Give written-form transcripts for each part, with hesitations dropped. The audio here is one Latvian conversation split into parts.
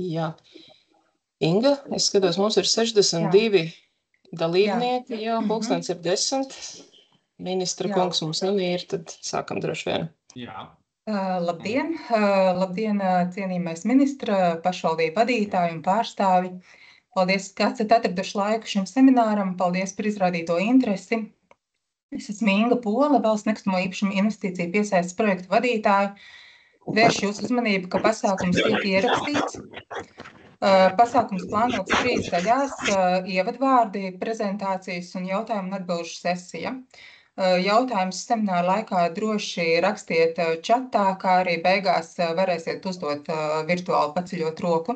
Jā. Inga, es skatos, mums ir 62 dalībnieki, jā, pulkstens ir 10. Ministra kungs mums ir, tad sākam droši vien. Jā. Labdien, cienījamais ministra, pašvaldību vadītāji un pārstāvi. Paldies, ka esat atraduši laiku šim semināram. Paldies par izrādīto interesi. Es esmu Inga Pola, Valsts nekustamo īpašumu investīciju piesaistes projektu vadītāja. Vēršu jūsu uzmanību, ka pasākums tiek ierakstīts. Pasākums plānots 3 daļās - ievadvārdi, prezentācijas un jautājumu un atbilžu sesija. Jautājumus semināra laikā droši rakstiet čatā, kā arī beigās varēsiet uzdot virtuāli paceļot roku.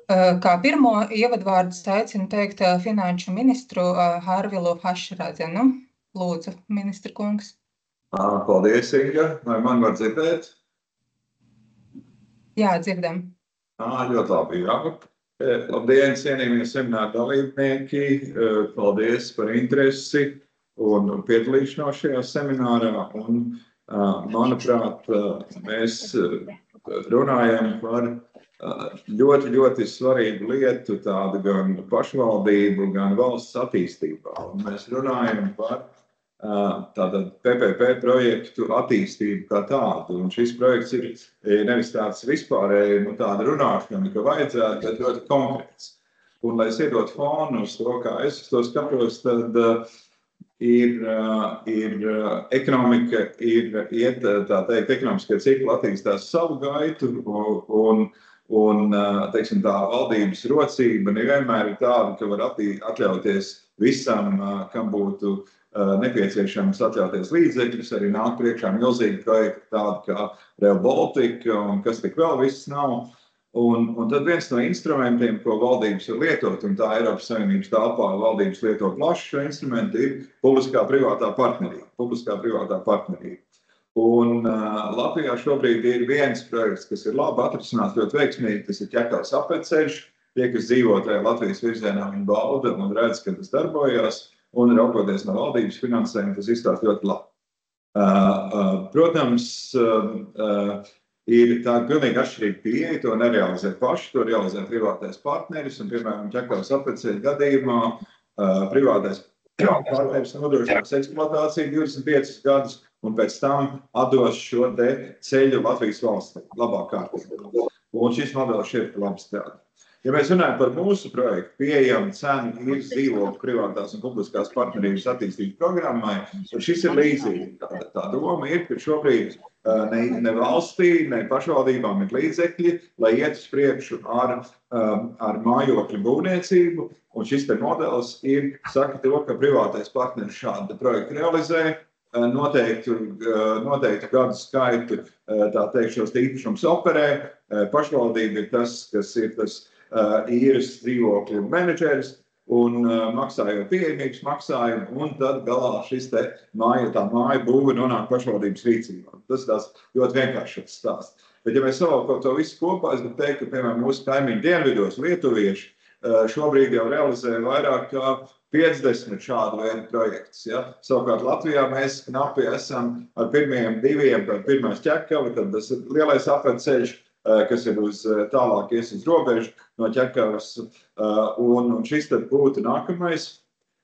Kā pirmo ievadvārdu aicinu teikt finanšu ministru Harvilu Hašradzenu. Lūdzu, ministra kungs. Paldies, Inga. Vai man var dzirdēt? Jā, dzirdam. Ļoti labi, jā. Labdien, cienījamie semināra dalībnieki. Paldies par interesi un piedalīšanos šajā seminārā. Un, manuprāt, mēs runājam par ļoti, ļoti svarīgu lietu, tādu gan pašvaldību, gan valsts attīstībā. Un mēs runājam par tātad PPP projektu attīstību kā tādu. Un šis projekts ir nevis tāds vispārēji, tāda runāšana, ka vajadzētu, bet ļoti konkrēts. Un, lai es iedot fonu uz to, kā es to skatos, tad ir ekonomika, iet, tā teikt, ekonomiskie cikli attīstās savu gaitu, un teiksim, tā valdības rocība nevienmēr ir tāda, ka var atļauties visam, kam būtu nepieciešams atļauties līdzekļus, arī nāk priekšā milzīgi projekti tādi kā Rail Baltica un kas tik vēl viss nav. Un tad viens no instrumentiem, ko valdības var lietot, un tā Eiropas Savienības telpā valdības lieto plašu šo instrumentu, ir publiskā-privātā partnerība. Un Latvijā šobrīd ir viens projekts, kas ir labi atrisināts, ļoti veiksmīgi, tas ir Ķekavas apveceļš. Tie, kas dzīvo tajā Latvijas virzienā, viņi bauda un redz, ka tas darbojās, un raugoties no valdības finansējuma, tas izstāst ļoti labi. Protams, ir tāda pilnīgi atšķirīga pieeja, to nerealizē paši, to realizē privātais partneris, un, piemēram, Ķekavas apveceļa gadījumā privātais partneris nodrošinās eksploatāciju 25 gadus, un pēc tam atdos šo te ceļu Latvijas valstī, labā kārtībā. Un šis modelis šeit labi strādā. Ja mēs runājam par mūsu projektu, pieejama cena ir dzīvokļu privātās un publiskās partnerības attīstības programmai, un šis ir līdzīgi. Tā doma ir, ka šobrīd ne valstī, ne pašvaldībām ir līdzekļi, lai iet uz priekšu ar mājokļu būvniecību, un šis te modelis saka to, ka privātais partneris šādu projektu realizē, noteiktu gadu skaitu, tā teikt, šos īpašums operē, pašvaldība ir tas, kas ir tas īres dzīvokļu menedžeris un maksājot pieejamības maksājumu, un tad galā šis te tā māja būve nonāk pašvaldības rīcībā. Tas ir tās ļoti vienkāršs stāsts. Bet ja mēs savalkot to visu kopā, es gribu teikt, ka, piemēram, mūsu kaimiņu dienvidos lietuvieši šobrīd jau realizē vairāk kā 50 šādu veidu projektus. Ja? Savukārt Latvijā mēs knapi esam ar pirmajiem 2, tad pirmais Ķekava, tad tas ir lielais apveceļš, kas ir tālāk ies uz robežu no Ķekavas, un šis tad būtu nākamais,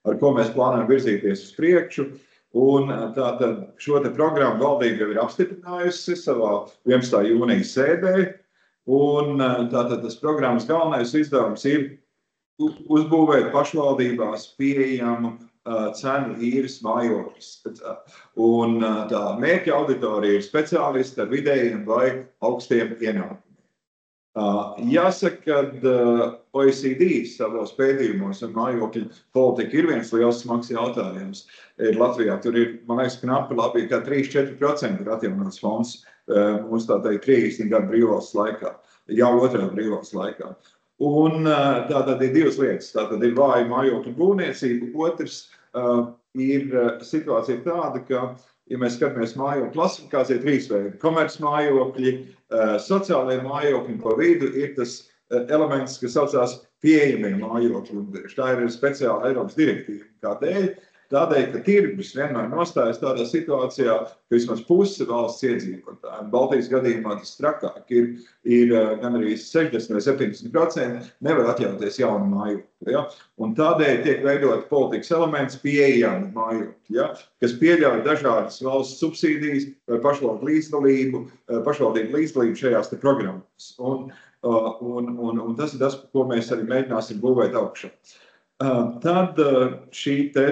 ar ko mēs plānojam virzīties uz priekšu. Un tātad šo te programmu valdība jau ir apstiprinājusi savā 11. jūnija sēdē, un tātad tas programmas galvenais izdevums ir uzbūvēt pašvaldībās pieejamu cenu īres mājokļus. Un tā mērķa auditorija ir speciālisti ar vidējiem vai augstiem ienākumiem. Jāsaka, ka OECD savos pētījumos un mājokļu politika ir viens liels smags jautājums. Latvijā tur ir, man liekas, knapi labi, kā 3–4% ir atjaunots fonds mūsu tā teikt 30 gadu brīvvalsts laikā, jau otrā brīvvalsts laikā. Un tātad ir divas lietas. Tātad ir vāja mājokļu būvniecība. Otrs ir situācija tāda, ka, ja mēs skatāmies mājokļu klasifikāciju, 3 veidi. Komerc mājokļi, sociālajie mājokļi, pa vidu ir tas elements, kas saucās pieejamie mājokļi. Tā ir speciāla Eiropas direktīva. Kādēļ? Tādēļ, ka tirgus vienmēr nostājas tādā situācijā, ka vismaz puse valsts iedzīvotāji, Baltijas gadījumā tas trakāk, ir gan arī 60 vai 70% nevar atļauties jaunu mājokli. Ja? Un tādēļ tiek veidot politikas elements pieejami mājokļi, ja? Kas pieļauj dažādas valsts subsīdijas vai pašvaldību līdzdalību šajās te programmās. Un tas ir tas, ko mēs arī mēģināsim būvēt augšā. Tad šī te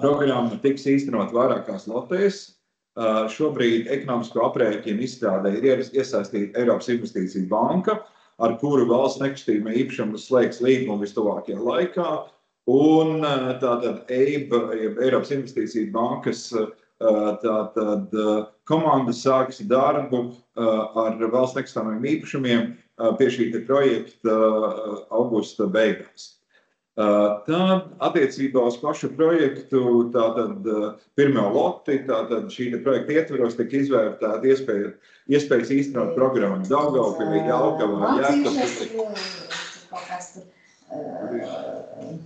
programma tiks īstenot vairākās lotēs. Šobrīd ekonomisko aprēķinu izstrādē ir iesaistīta Eiropas Investīcija banka, ar kuru valsts nekustamā īpašuma slēgs līgumu vistuvākajā laikā. Un tātad EIB, Eiropas Investīcija bankas komanda sāks darbu ar valsts nekustamajiem īpašumiem pie šī projekta augusta beigās. Tad attiecībā uz pašu projektu, tātad pirmo loti, tātad šī projekta ietveros tika izvērtēta iespējas īstenot programmu Daugavpilī, Jelgavā, Jēkabpilī.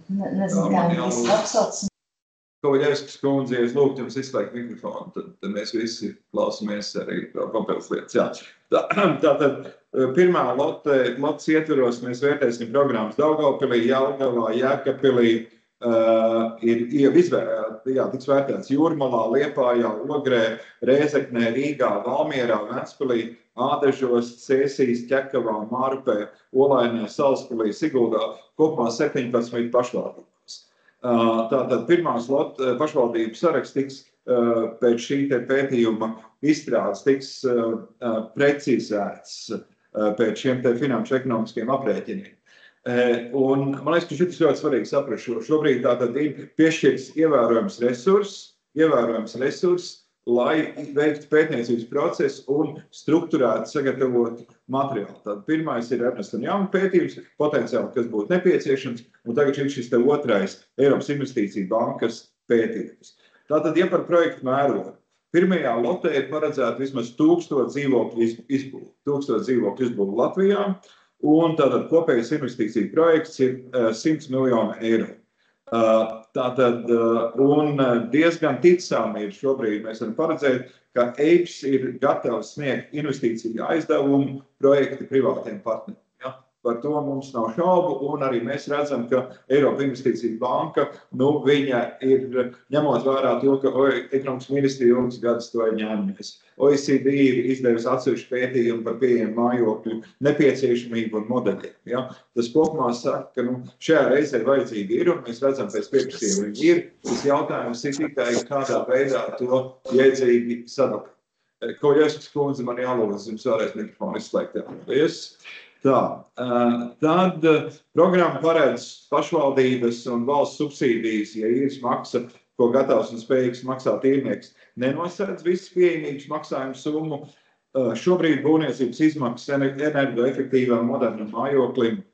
Nezinu, kā viss apsauc. Kovaļevskas kundze, ja es lūgtu jums izslēgt mikrofonu, tad mēs visi klausamies arī papildus lietas. Jā. Tātad pirmā lotes ietveros mēs vērtēsim programmas Daugavpilī, Jelgavā, Jēkabpilī, tiks vērtēts Jūrmalā, Liepājā, Ogrē, Rēzeknē, Rīgā, Valmierā, Ventspilī, Ādažos, Cēsīs, Ķekavā, Mārupē, Olainē, Salaspilī, Siguldā, kopumā 17 pašvaldības. Tātad pirmās pašvaldību saraksts tiks pēc šī pētījuma izstrādes tiks precizēts pēc šiem finanšu ekonomiskiem aprēķiniem. Un man liekas, ka šis ļoti svarīgi saprast. Šobrīd tātad ir piešķirts ievērojams resurss, lai veiktu pētniecības procesu un strukturētu sagatavotu materiālu. Tad pirmais ir Ernst & Young pētījums, potenciāli, kas būtu nepieciešams, un tagad ir šis otrais Eiropas Investīcija bankas pētījums. Tātad, ja par projektu mērogu, pirmajā lotē ir paredzēta vismaz 1000 dzīvokļu izbūve Latvijā, un tātad kopējais investīcija projekts ir 100 miljonu eiro. Tātad, un diezgan ticami ir šobrīd, mēs varam paredzēt, ka EIBS ir gatavs sniegt investīciju aizdevumu projekti privātiem partneriem. Ja? Par to mums nav šaubu, un arī mēs redzam, ka Eiropas Investīcija banka, viņa ir ņemot vērā to, ka ekonomikas ministrija ilgus gadus to ir ņēmies. OECD ir izdevusi atsevišķu pētījumu par pieejamu mājokļu nepieciešamību un modeļiem. Ja? Tas kopumā saka, ka šajā reizē vajadzīgi ir, un mēs redzam pēc pieprasījuma ir. Tas jautājums ir tikai kādā veidā to jēdzīgi sadalīt. Kovaļevskas kundze, man jālūdz jums vēlreiz mikrofonu izslēgt. Tad programma paredz pašvaldības un valsts subsīdijas, ja īres maksa, ko gatavs un spējīgs maksāt īrnieks, nenosēdz visas pieejamības maksājumu summu. Šobrīd būvniecības izmaksas energoefektīvām modernam mājoklim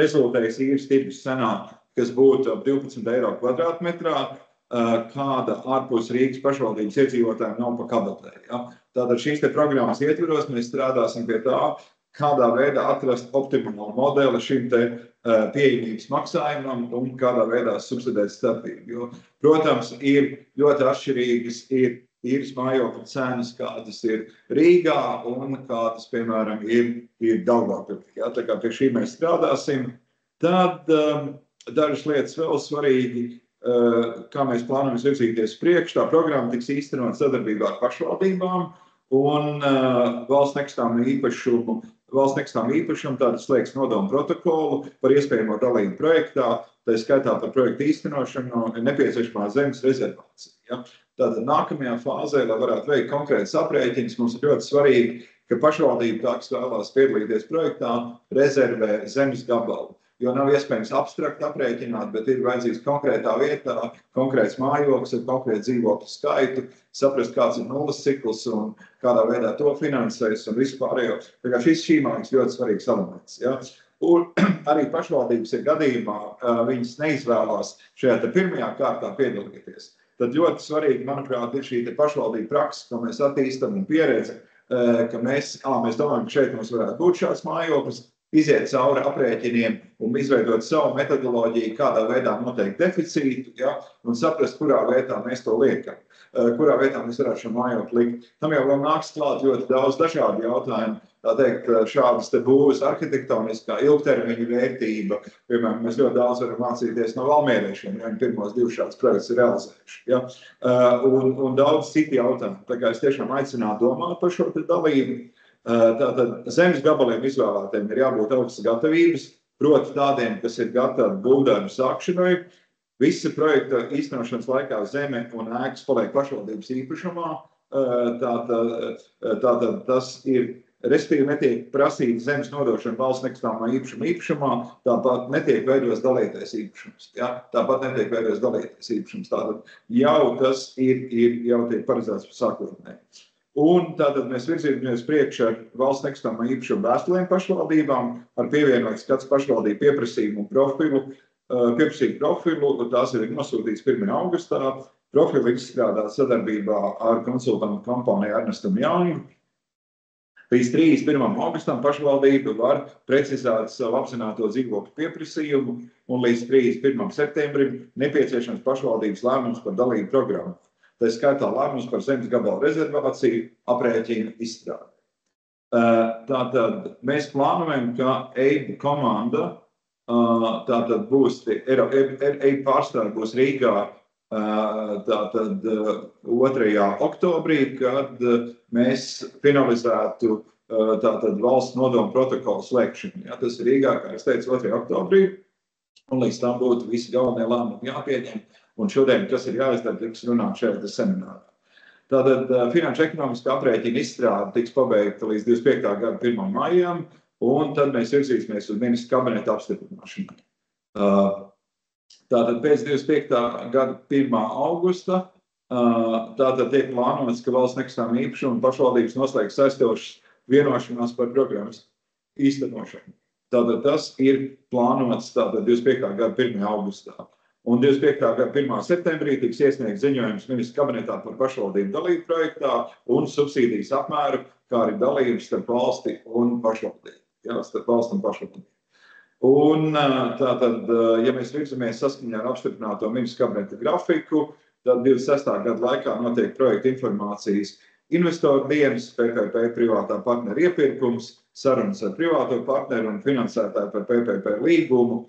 rezultējas īres tirgus cenā, kas būtu ap 12 eiro kvadrātmetrā, kāda ārpus Rīgas pašvaldības iedzīvotājiem nav pa kabatē. Ja? Tātad šīs programmas ietveros mēs strādāsim pie tā, kādā veidā atrast optimālu modeli šim pieejamības maksājumam un kādā veidā subsidēt starpību. Jo, protams, ir ļoti atšķirīgas īres mājokļu cenas, kādas ir Rīgā un kādas, piemēram, ir Daugavpilī. Ja? Tā kā pie šī mēs strādāsim. Tad dažas lietas vēl svarīgi, kā mēs plānojam virzīties priekš. Tā programma tiks īstenot sadarbībā ar pašvaldībām un valsts nekustamā īpašumu tātad slēgs nodomu protokolu par iespējamo dalību projektā, tā skaitā par projektu īstenošanu nepieciešamā zemes rezervācija. Ja? Tātad nākamajā fāzē, lai varētu veikt konkrētas aprēķiņas, mums ir ļoti svarīgi, ka pašvaldība, kas vēlās piedalīties projektā, rezervē zemes gabalu. Jo nav iespējams abstrakt aprēķināt, bet ir vajadzīgs konkrētā vietā, konkrēts mājoklis ar konkrētu dzīvokļu skaitu, saprast, kāds ir nulles cikls un kādā veidā to finansēs un vispārējo. Tā kā šī mājas ļoti svarīgs elements. Ja? Un arī pašvaldības ir gadījumā, viņas neizvēlās šajā pirmajā kārtā piedalīties. Tad ļoti svarīgi, manuprāt, ir šī pašvaldība praksa, ko mēs attīstam un pieredze, ka mēs domājam, ka šeit mums varētu būt šāds mājoklis, iziet cauri aprēķiniem un izveidot savu metodoloģiju, kādā veidā noteikt deficītu, ja, un saprast, kurā vietā mēs to liekam, kurā vietā mēs varētu šo mājokli likt. Tam jau vēl nāks klāt ļoti daudz dažādu jautājumu. Tā teikt, šādas te būvas arhitektoniskā ilgtermiņa vērtība. Piemēram, mēs ļoti daudz varam mācīties no valmieriešiem, ja viņi pirmos 2 šādus projektus ir realizējuši. Ja? Un daudz citi jautājumi. Tā kā es tiešām aicinātu domāt par šo te dalību. Tātad zemes gabaliem izvēlētiem ir jābūt augstas gatavības, proti tādiem, kas ir gatavi būvdarbu sākšanai. Visa projekta īstenošanas laikā zeme un ēkas paliek pašvaldības īpašumā. Tātad tas ir, respektīvi netiek prasīta zemes nodošana valsts nekustamā īpašumā, tāpat netiek veidots dalītais īpašums. Ja? Tāpat netiek veidots dalītais īpašums. Tātad jau tas jau tiek paredzēts sākotnēji. Un tātad mēs virzīsimies priekš ar valsts nekustamā īpašuma vēstulēm pašvaldībām, ar pievienot skats pašvaldību pieprasījumu profilu. Tās ir nosūtīts 1. augustā. Profilu izstrādāt sadarbībā ar konsultantu kompāniju Ernestu un Youngu. Līdz 31. augustam pašvaldība var precizēt savu apzināto dzīvokļu pieprasījumu un līdz 31. septembrim nepieciešams pašvaldības lēmums par dalību programmu. Tā skaitā lēmums par zemes gabalu rezervāciju, aprēķina izstrādi. Tātad mēs plānojam, ka EIB komanda tātad būs, EIB pārstāvji būs Rīgā tātad 2. oktobrī, kad mēs finalizētu tātad valsts nodomu protokolu slēgšanu. Ja, tas ir Rīgā, kā es teicu, 2. oktobrī, un līdz tam būtu visi galvenie lēmumi jāpieņem, un šodien, kas ir jāizdara, tiks runāt šajā seminārā. Tātad finanšu ekonomiskā aprēķina izstrāde tiks pabeigta līdz 25. gada 1. maijam, un tad mēs virzīsimies uz ministra kabineta apstiprināšanu. Tātad pēc 25. gada 1. augusta tātad tiek plānots, ka valsts nekustamā īpašuma pašvaldības noslēgs saistošas vienošanās par programmas īstenošanu. Tātad tas ir plānots tātad 25. gada 1. augustā. Un 25. gada 1. septembrī tiks iesniegts ziņojums ministra kabinetā par pašvaldību dalību projektā un subsīdijas apmēru, kā arī dalības starp valsti un pašvaldību. Jā, starp valsti un pašvaldību. Un tātad, ja mēs virzamies saskaņā ar apstiprināto ministra kabineta grafiku, tad 26. gada laikā notiek projekta informācijas investoru dienas, PPP privātā partneru iepirkums, sarunas ar privāto partneru un finansētāju par PPP līgumu,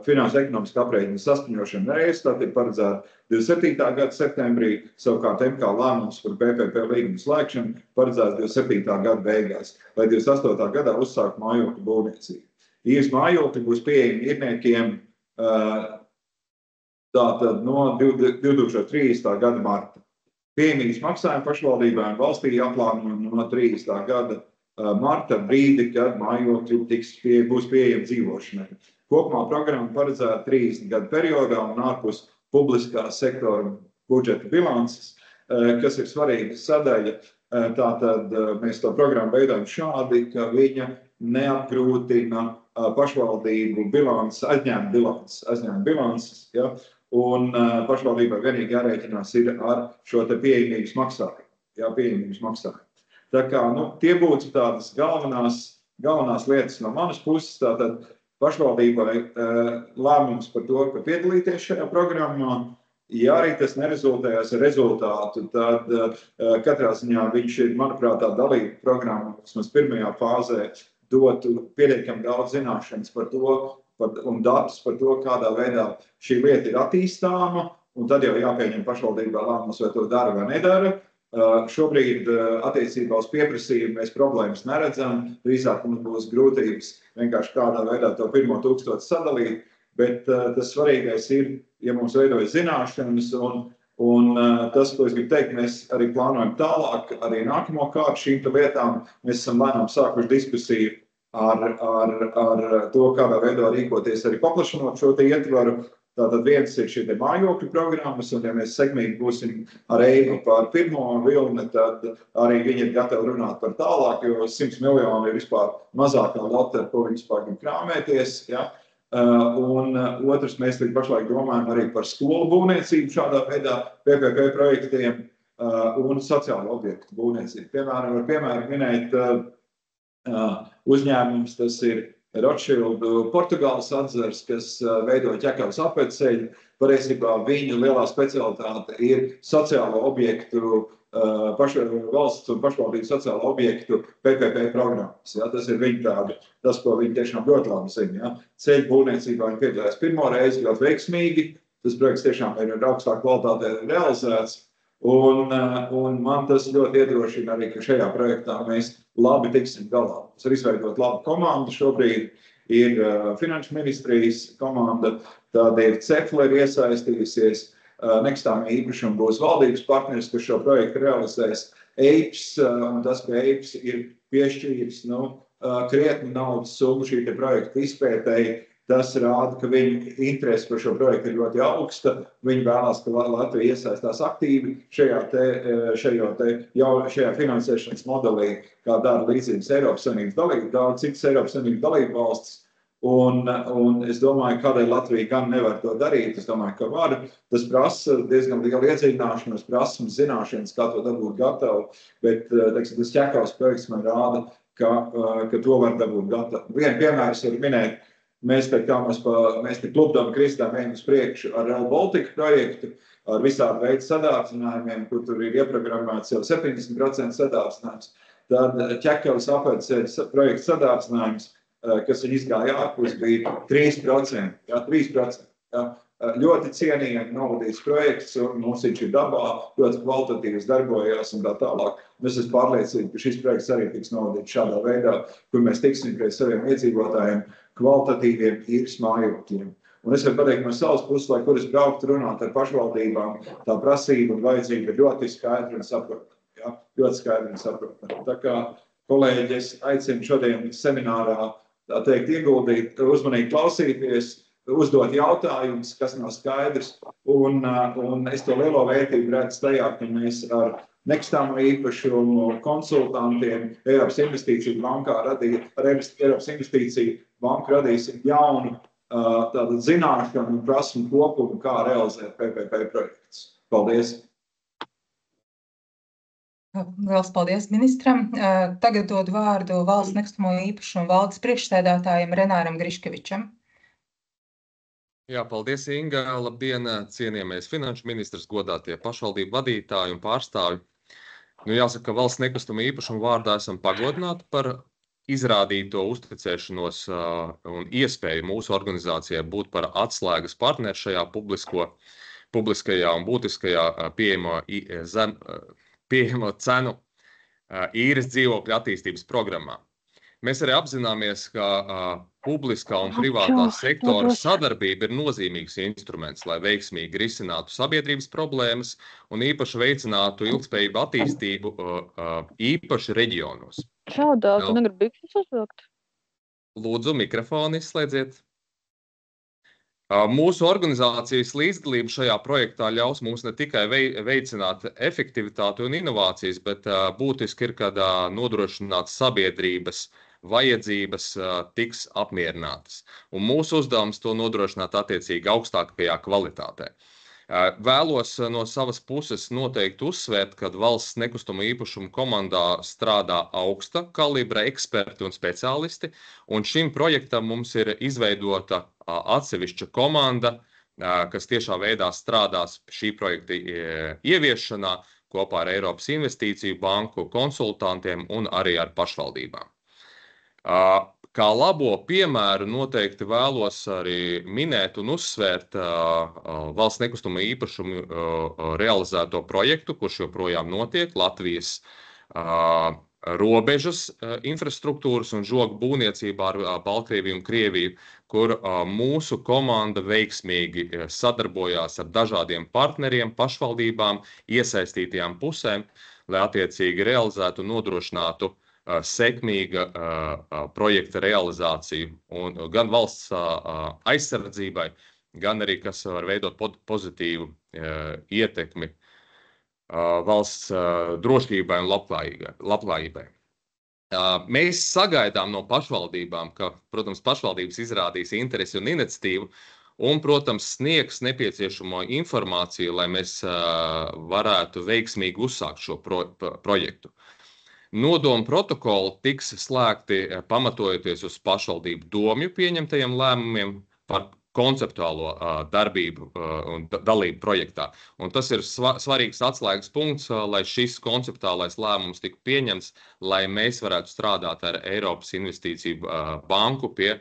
finanšu ekonomiskā aprēķina saskaņošana reiz, tā ir paredzēta 27. gada septembrī, savukārt MK lēmums par PPP līgumu slēgšanu paredzēts 27. gada beigās, lai 28. gadā uzsākt mājokļu būvniecību. Īres mājokļi būs pieejami īrniekiem tātad no 2030. gada marta. Pieejamības maksājumi pašvaldībā un valstī jāplāno no 30. gada marta brīdi, kad mājokļi būs pieejami dzīvošanai. Kopumā programma paredzēta 30 gadu periodā un ārpus publiskā sektora budžeta bilances, kas ir svarīga sadaļa. Tātad mēs to programmu veidojam šādi, ka viņa neapgrūtina pašvaldību bilances, aizņēmuma bilances, ja, un pašvaldībai vienīgi jārēķinās ir ar šo te pieejamības maksājumu. Tā kā, tie būtu tādas galvenās lietas no manas puses, tātad pašvaldībai lēmums par to, ka piedalīties šajā programmā. Ja arī tas nerezultējās ar rezultātu, tad katrā ziņā viņš ir, manuprāt, tā dalība programma, kas mums pirmajā fāzē dotu pietiekami daudz zināšanas par to un datus par to, kādā veidā šī lieta ir attīstāma, un tad jau jāpieņem pašvaldībā lēmums, vai to dara vai nedara. Šobrīd attiecībā uz pieprasījumu mēs problēmas neredzam, drīzāk mums būs grūtības vienkārši kādā veidā to 1,000 sadalīt, bet tas svarīgais ir, ja mums veidojas zināšanas, un tas, ko es gribu teikt, mēs arī plānojam tālāk, arī nākamo kārtu šīm lietām. Mēs esam lēnām sākuši diskusiju ar to, kādā veidā rīkoties, arī paplašinot šo te ietvaru. Tātad viens ir šī mājokļu programmas, un ja mēs sekmīgi būsim ar EIB par pirmo vilni, tad arī viņi ir gatavi runāt par tālāk, jo 100 miljoni ir vispār mazākā lata, ar ko viņi vispār grib krāmēties. Ja? Un otrs, mēs pašlaik domājam arī par skolu būvniecību šādā veidā, PPP projektiem un sociālo objektu būvniecību. Piemēram, minēt uzņēmums, tas ir Rothschild Portugāles atzars, kas veido ķekavas apveceļu. Patiesībā viņu lielā specialitāte ir sociālo objektu, valsts un pašvaldību sociālo objektu PPP programmas. Ja? Tas ir viņa tāda, tas, ko viņi tiešām ļoti labi zina. Ja? Ceļu būvniecībā viņi piedalās pirmo reizi ļoti veiksmīgi. Tas projekts tiešām ir augstā kvalitātē realizēts. Un man tas ļoti iedrošina arī, ka šajā projektā mēs labi tiksim galā. Mums ir izveidot labu komandu šobrīd, ir Finanšu ministrijas komanda, tāda ir Cefler iesaistījusies, nekustamā īpašuma būs valdības partneris, kas šo projektu realizēs, EIPS, un tas, ka EIPS ir piešķīris krietni naudas summu šī projekta izpētēji, tas rāda, ka viņu interese par šo projektu ir ļoti augsta. Viņi vēlās, ka Latvija iesaistās aktīvi šajā finansēšanas modelī, kā dara līdzīgas Eiropas Savienības dalība, daudz citas Eiropas Savienības dalību valstis. Un es domāju, kādēļ Latvija gan nevar to darīt. Es domāju, ka var. Tas prasa diezgan lielu iedziļināšanos, prasmes, zināšanas, kā to dabūt gatavu. Bet, teiksim, tas ķekavas projekts man rāda, ka to var dabūt gatavu. Vienu piemērs var minēt. Mēs te klubdami kristām ejam uz priekšu ar Rail Baltica projektu, ar visādu veidu sadārdzinājumiem, kur tur ir ieprogrammēts jau 70% sadārdzinājums. Tad ķekavas apveceļas projekta sadārdzinājums, kas viņi izgāja ārpus, bija 3%. Jā, 3%. Jā. Ļoti cienījami novadīts projekts, un mums viņš ir dabā, ļoti kvalitatīvs darbojās un tā tālāk. Es esmu pārliecināts, ka šis projekts arī tiks novadīts šādā veidā, kur mēs tiksim pie saviem iedzīvotājiem kvalitatīviem īres mājokļiem. Un es varu pateikt no savas puses, lai kur es brauktu runāt ar pašvaldībām, tā prasība un vajadzība ir ļoti skaidra un saprotama. Ja? Ļoti skaidra un saprotama. Tā kā kolēģi, es aicinu šodien seminārā, tā teikt, ieguldīt, uzmanīgi klausīties, uzdot jautājumus, kas nav skaidrs. Un es to lielo vērtību redzu tajā, ka mēs ar nekustamo īpašumu konsultantiem Eiropas Investīciju banku radīsim jaunu tādu zināšanu un prasmu kopumu, kā realizēt PPP projektus. Paldies! Liels paldies ministram. Tagad dod vārdu valsts nekustamo īpašumu valdes priekšsēdētājiem Renāram Griškevičam. Jā, paldies, Inga. Labdien, cienījamais finanšu ministrs, godātie pašvaldību vadītāji un pārstāvi. Jāsaka, ka valsts nekustamo īpašumu vārdā esam pagodināti par izrādīto uzticēšanos un iespēju mūsu organizācijai būt par atslēgas partneri šajā publiskajā un būtiskajā pieejamo cenu īres dzīvokļu attīstības programmā. Mēs arī apzināmies, ka publiskā un privātā sektora sadarbība ir nozīmīgs instruments, lai veiksmīgi risinātu sabiedrības problēmas un īpaši veicinātu ilgspējīgu attīstību īpaši reģionos. Šādā, tu negribi bikses uzvilkt? Lūdzu, mikrofonu izslēdziet. Mūsu organizācijas līdzdalība šajā projektā ļaus mums ne tikai veicināt efektivitāti un inovācijas, bet būtiski ir, kad nodrošināt sabiedrības vajadzības tiks apmierinātas. Un mūsu uzdevums to nodrošināt attiecīgi augstākajā kvalitātē. Vēlos no savas puses noteikti uzsvērt, ka valsts nekustamo īpašumu komandā strādā augsta kalibra eksperti un speciālisti, un šim projektam mums ir izveidota atsevišķa komanda, kas tiešā veidā strādās šī projekta ieviešanā kopā ar Eiropas Investīciju banku konsultantiem un arī ar pašvaldībām. Kā labo piemēru noteikti vēlos arī minēt un uzsvērt valsts nekustamo īpašumu realizēto projektu, kurš joprojām notiek Latvijas robežas infrastruktūras un žogu būvniecībā ar Baltkrieviju un Krieviju, kur mūsu komanda veiksmīgi sadarbojās ar dažādiem partneriem, pašvaldībām, iesaistītajām pusēm, lai attiecīgi realizētu un nodrošinātu sekmīga projekta realizāciju un gan valsts aizsardzībai, gan arī, kas var veidot pozitīvu ietekmi valsts drošībai un labklājībai. Mēs sagaidām no pašvaldībām, ka, protams, pašvaldības izrādīs interesi un iniciatīvu un, protams, sniegs nepieciešamo informāciju, lai mēs varētu veiksmīgi uzsākt šo projektu. Nodomu protokoli tiks slēgti pamatojoties uz pašvaldību domju pieņemtajiem lēmumiem par konceptuālo darbību un dalību projektā. Un tas ir svarīgs atslēgas punkts, lai šis konceptuālais lēmums tiktu pieņemts, lai mēs varētu strādāt ar Eiropas Investīciju banku pie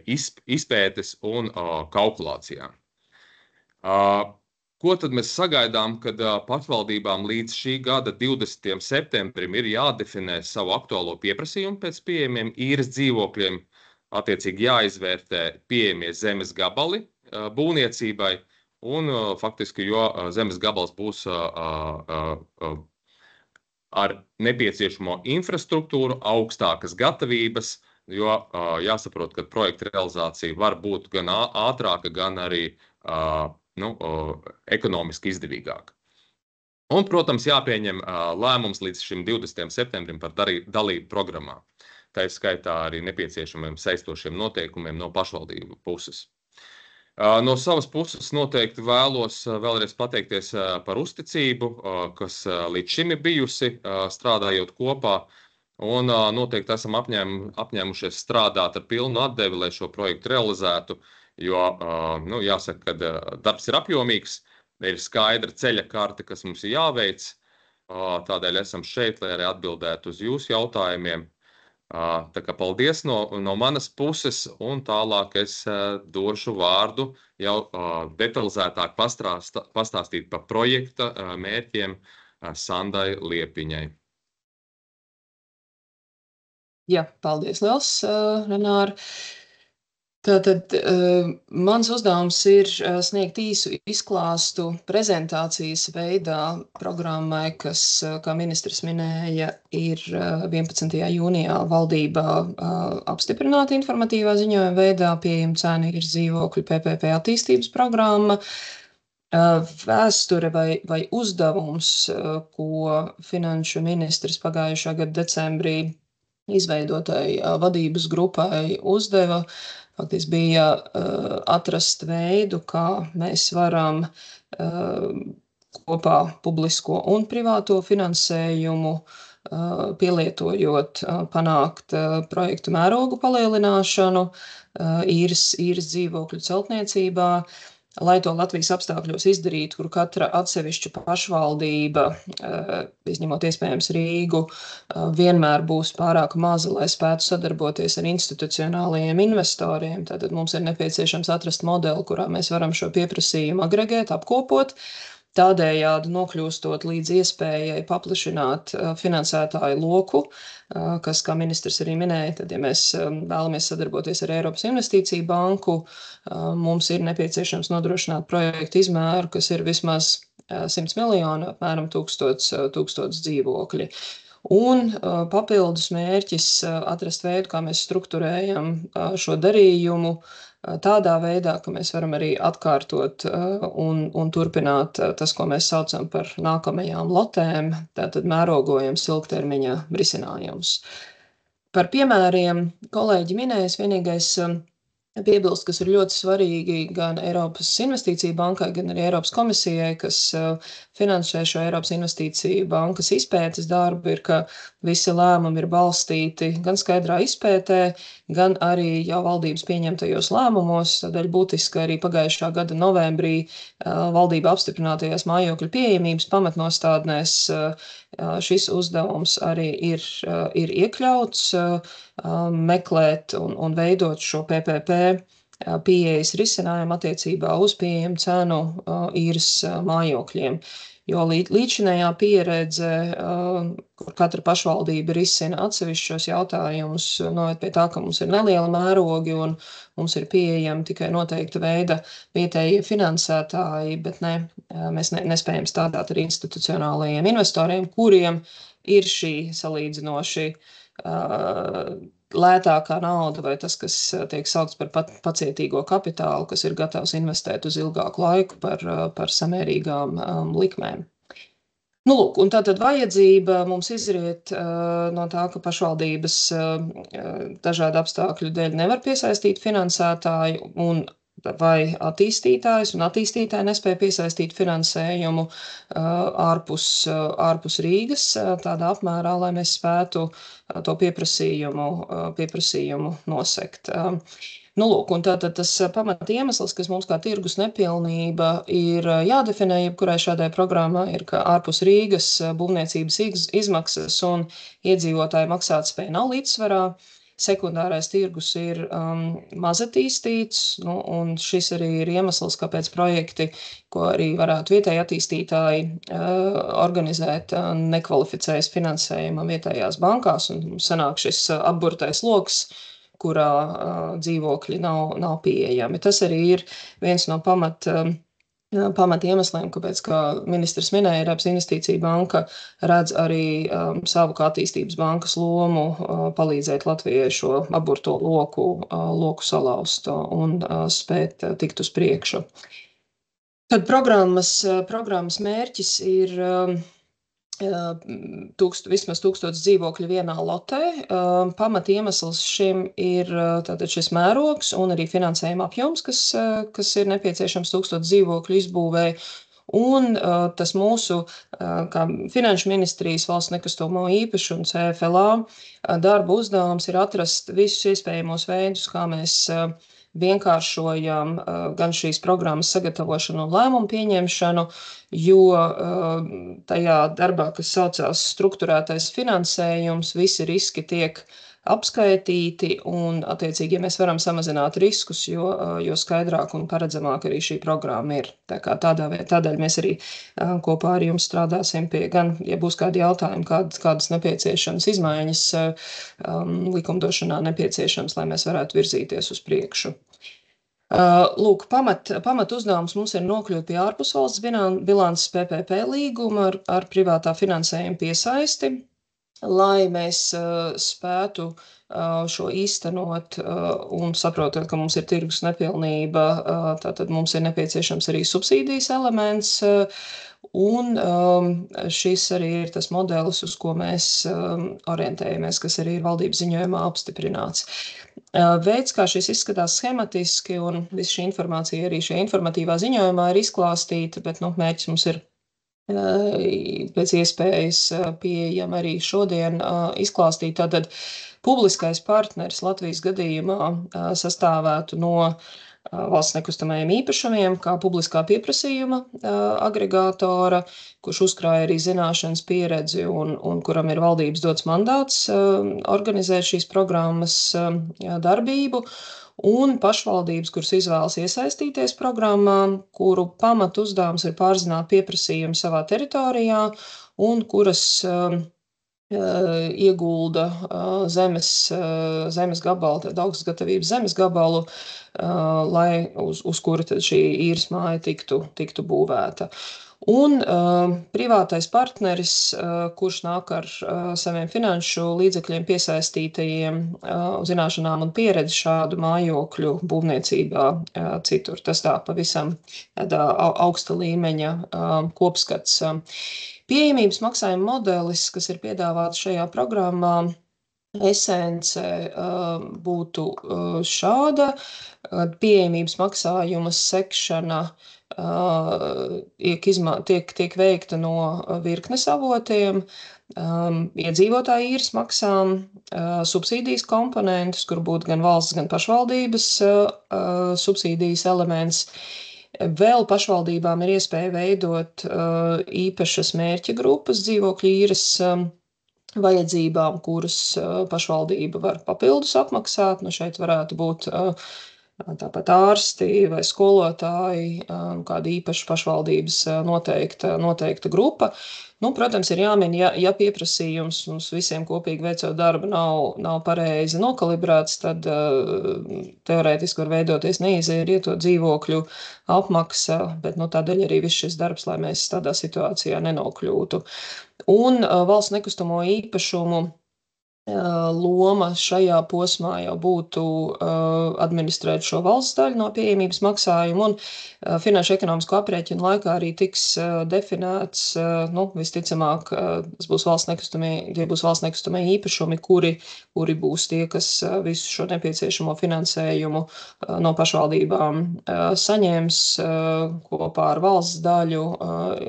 izpētes un kalkulācijām. Ko tad mēs sagaidām, kad pašvaldībām līdz šī gada 20. septembrim ir jādefinē savu aktuālo pieprasījumu pēc pieejamiem īres dzīvokļiem, attiecīgi jāizvērtē pieejamie zemes gabali būvniecībai, un faktiski, jo zemes gabals būs ar nepieciešamo infrastruktūru, augstākas gatavības, jo jāsaprot, ka projekta realizācija var būt gan ātrāka, gan arī ekonomiski izdevīgāk. Un, protams, jāpieņem lēmums līdz šim 20. septembrim par dalību programmā. Tā ir skaitā arī nepieciešamiem saistošiem noteikumiem no pašvaldību puses. No savas puses noteikti vēlos vēlreiz pateikties par uzticību, kas līdz šim ir bijusi strādājot kopā, un noteikti esam apņēmušies strādāt ar pilnu atdevi, lai šo projektu realizētu, jo jāsaka, ka darbs ir apjomīgs, ir skaidra ceļa karte, kas mums ir jāveic, tādēļ esam šeit, lai arī atbildētu uz jūsu jautājumiem. Tā kā paldies no manas puses, un tālāk es došu vārdu jau detalizētāk pastāstīt par projekta mērķiem Sandai Liepiņai. Jā, paldies liels, Renāra. Tātad mans uzdevums ir sniegt īsu izklāstu prezentācijas veidā programmai, kas, kā ministrs minēja, ir 11. jūnijā valdībā apstiprināta informatīvā ziņojuma veidā, pieejama cēnu īres dzīvokļu PPP attīstības programma. Vēsture vai uzdevums, ko finanšu ministrs pagājušā gada decembrī izveidotai vadības grupai uzdeva, faktiski bija atrast veidu, kā mēs varam kopā publisko un privāto finansējumu pielietojot panākt projektu mērogu palielināšanu īres dzīvokļu celtniecībā, lai to Latvijas apstākļos izdarītu, kur katra atsevišķa pašvaldība, izņemot iespējams Rīgu, vienmēr būs pārāk maza, lai spētu sadarboties ar institucionālajiem investoriem. Tātad mums ir nepieciešams atrast modeli, kurā mēs varam šo pieprasījumu agregēt, apkopot, tādējādi nokļūstot līdz iespējai paplašināt finansētāju loku, kas, kā ministrs arī minēja, tad, ja mēs vēlamies sadarboties ar Eiropas Investīciju banku, mums ir nepieciešams nodrošināt projektu izmēru, kas ir vismaz 100 miljonu, apmēram 1000 dzīvokļi. Un papildus mērķis atrast veidu, kā mēs strukturējam šo darījumu, tādā veidā, ka mēs varam arī atkārtot un turpināt tas, ko mēs saucam par nākamajām lotēm, tātad mērogojams ilgtermiņa risinājums. Par piemēriem kolēģi minējas, vienīgais piebilst, kas ir ļoti svarīgi gan Eiropas Investīciju bankai, gan arī Eiropas komisijai, kas finansē šo Eiropas Investīciju bankas izpētes darbu, ir, ka visi lēmumi ir balstīti gan skaidrā izpētē, gan arī jau valdības pieņemtajos lēmumos. Tādēļ būtiski arī pagājušā gada novembrī valdība apstiprinātajās mājokļu pieejamības pamatnostādnēs šis uzdevums arī ir iekļauts, meklēt un veidot šo PPP pieejas risinājumu attiecībā uz pieejamu cenu īres mājokļiem. Jo līdzinējā pieredze, kur katra pašvaldība risina atsevišķos jautājumus, noved pie tā, ka mums ir neliela mērogi un mums ir pieejami tikai noteikta veida vietējie finansētāji, bet mēs nespējam strādāt ar institucionālajiem investoriem, kuriem ir šī salīdzinoši lētākā nauda vai tas, kas tiek saukts par pacietīgo kapitālu, kas ir gatavs investēt uz ilgāku laiku par samērīgām likmēm. Nu, lūk, un tātad vajadzība mums izriet no tā, ka pašvaldības dažādu apstākļu dēļ nevar piesaistīt finansētāju, un vai attīstītājs, un attīstītāji nespēja piesaistīt finansējumu ārpus Rīgas tādā apmērā, lai mēs spētu to pieprasījumu nosekt. Nu, lūk, un tātad tas pamat iemesls, kas mums kā tirgus nepilnība ir jādefinē jebkurai šādai programmai, ir, ka ārpus Rīgas būvniecības izmaksas un iedzīvotāju maksātspēja nav līdzsvarā. Sekundārais tirgus ir mazatīstīts, nu, un šis arī ir iemesls, kāpēc projekti, ko arī varētu vietēji attīstītāji organizēt, nekvalificējas finansējumam vietējās bankās, un sanāk šis apburtais loks, kurā dzīvokļi nav pieejami. Tas arī ir viens no pamat iemesliem, kāpēc, kā ministrs minēja, Eiropas Investīcija banka redz arī savu kā attīstības bankas lomu palīdzēt Latvijai šo apburto loku salauzt un spēt tikt uz priekšu. Tad programmas mērķis ir vismaz 1000 dzīvokļu vienā lotē. Pamat iemesls šim ir tātad šis mērogs un arī finansējuma apjoms, kas ir nepieciešams 1000 dzīvokļu izbūvē. Un tas mūsu, kā Finanšu ministrijas valsts nekustamo īpašumu CFLA, darba uzdevums ir atrast visus iespējamos veidus, kā mēs vienkāršojam gan šīs programmas sagatavošanu un lēmumu pieņemšanu, jo tajā darbā, kas saucās strukturētais finansējums, visi riski tiek apskaitīti un, attiecīgi, ja mēs varam samazināt riskus, jo skaidrāk un paredzamāk arī šī programma ir. Tā kā tādēļ mēs arī kopā ar jums strādāsim pie gan, ja būs kādi jautājumi, kādas nepieciešamas izmaiņas likumdošanā nepieciešams, lai mēs varētu virzīties uz priekšu. Lūk, pamat uzdevums mums ir nokļūt pie ārpusvalsts bilances PPP līguma ar privātā finansējuma piesaisti, lai mēs spētu šo īstenot un saprotot, ka mums ir tirgus nepilnība, tātad mums ir nepieciešams arī subsīdijas elements, un šis arī ir tas modelis, uz ko mēs orientējamies, kas arī ir valdības ziņojumā apstiprināts. Veids, kā šis izskatās schematiski, un viss šī informācija arī šajā informatīvā ziņojumā ir izklāstīta, bet mērķis mums ir pēc iespējas pieejami arī šodien izklāstīt. Tātad publiskais partneris Latvijas gadījumā sastāvētu no valsts nekustamajiem īpašumiem, kā publiskā pieprasījuma agregātora, kurš uzkrāja arī zināšanas pieredzi un kuram ir valdības dots mandāts organizēt šīs programmas darbību, un pašvaldības, kuras izvēlas iesaistīties programmā, kuru pamat uzdevums ir pārzināt pieprasījumu savā teritorijā un kuras iegulda zemes gabalu, tad augstgatavības zemes gabalu, lai uz kura tad šī īres māja tiktu būvēta. Un privātais partneris, kurš nāk ar saviem finanšu līdzekļiem piesaistītajiem zināšanām un pieredzi šādu mājokļu būvniecībā citur. Tas tā pavisam augsta līmeņa kopskats. Pieejamības maksājuma modelis, kas ir piedāvāts šajā programmā, esence būtu šāda. Pieejamības maksājuma sekšana tiek veikta no virknes avotiem, iedzīvotāju īres maksām, subsīdijas komponentus, kur būtu gan valsts, gan pašvaldības subsīdijas elements. Vēl pašvaldībām ir iespēja veidot īpašas mērķa grupas dzīvokļu īres vajadzībām, kuras pašvaldība var papildus apmaksāt. Nu, šeit varētu būt tāpat ārsti vai skolotāji, kāda īpaša pašvaldības noteikta grupa. Nu, protams, ir jāmin, ja pieprasījums mums visiem kopīgi veicot darbu nav pareizi nokalibrēts, tad teorētiski var veidoties neizērieto dzīvokļu apmaksa, bet tādēļ arī viss šis darbs, lai mēs tādā situācijā nenokļūtu. Un valsts nekustamo īpašumu loma šajā posmā jau būtu administrēt šo valsts daļu no pieejamības maksājumu, un finanšu ekonomisko aprēķinu laikā arī tiks definēts, visticamāk, tas būs valsts nekustamie īpašumi, kuri būs tie, kas visu šo nepieciešamo finansējumu no pašvaldībām saņems kopā ar valsts daļu,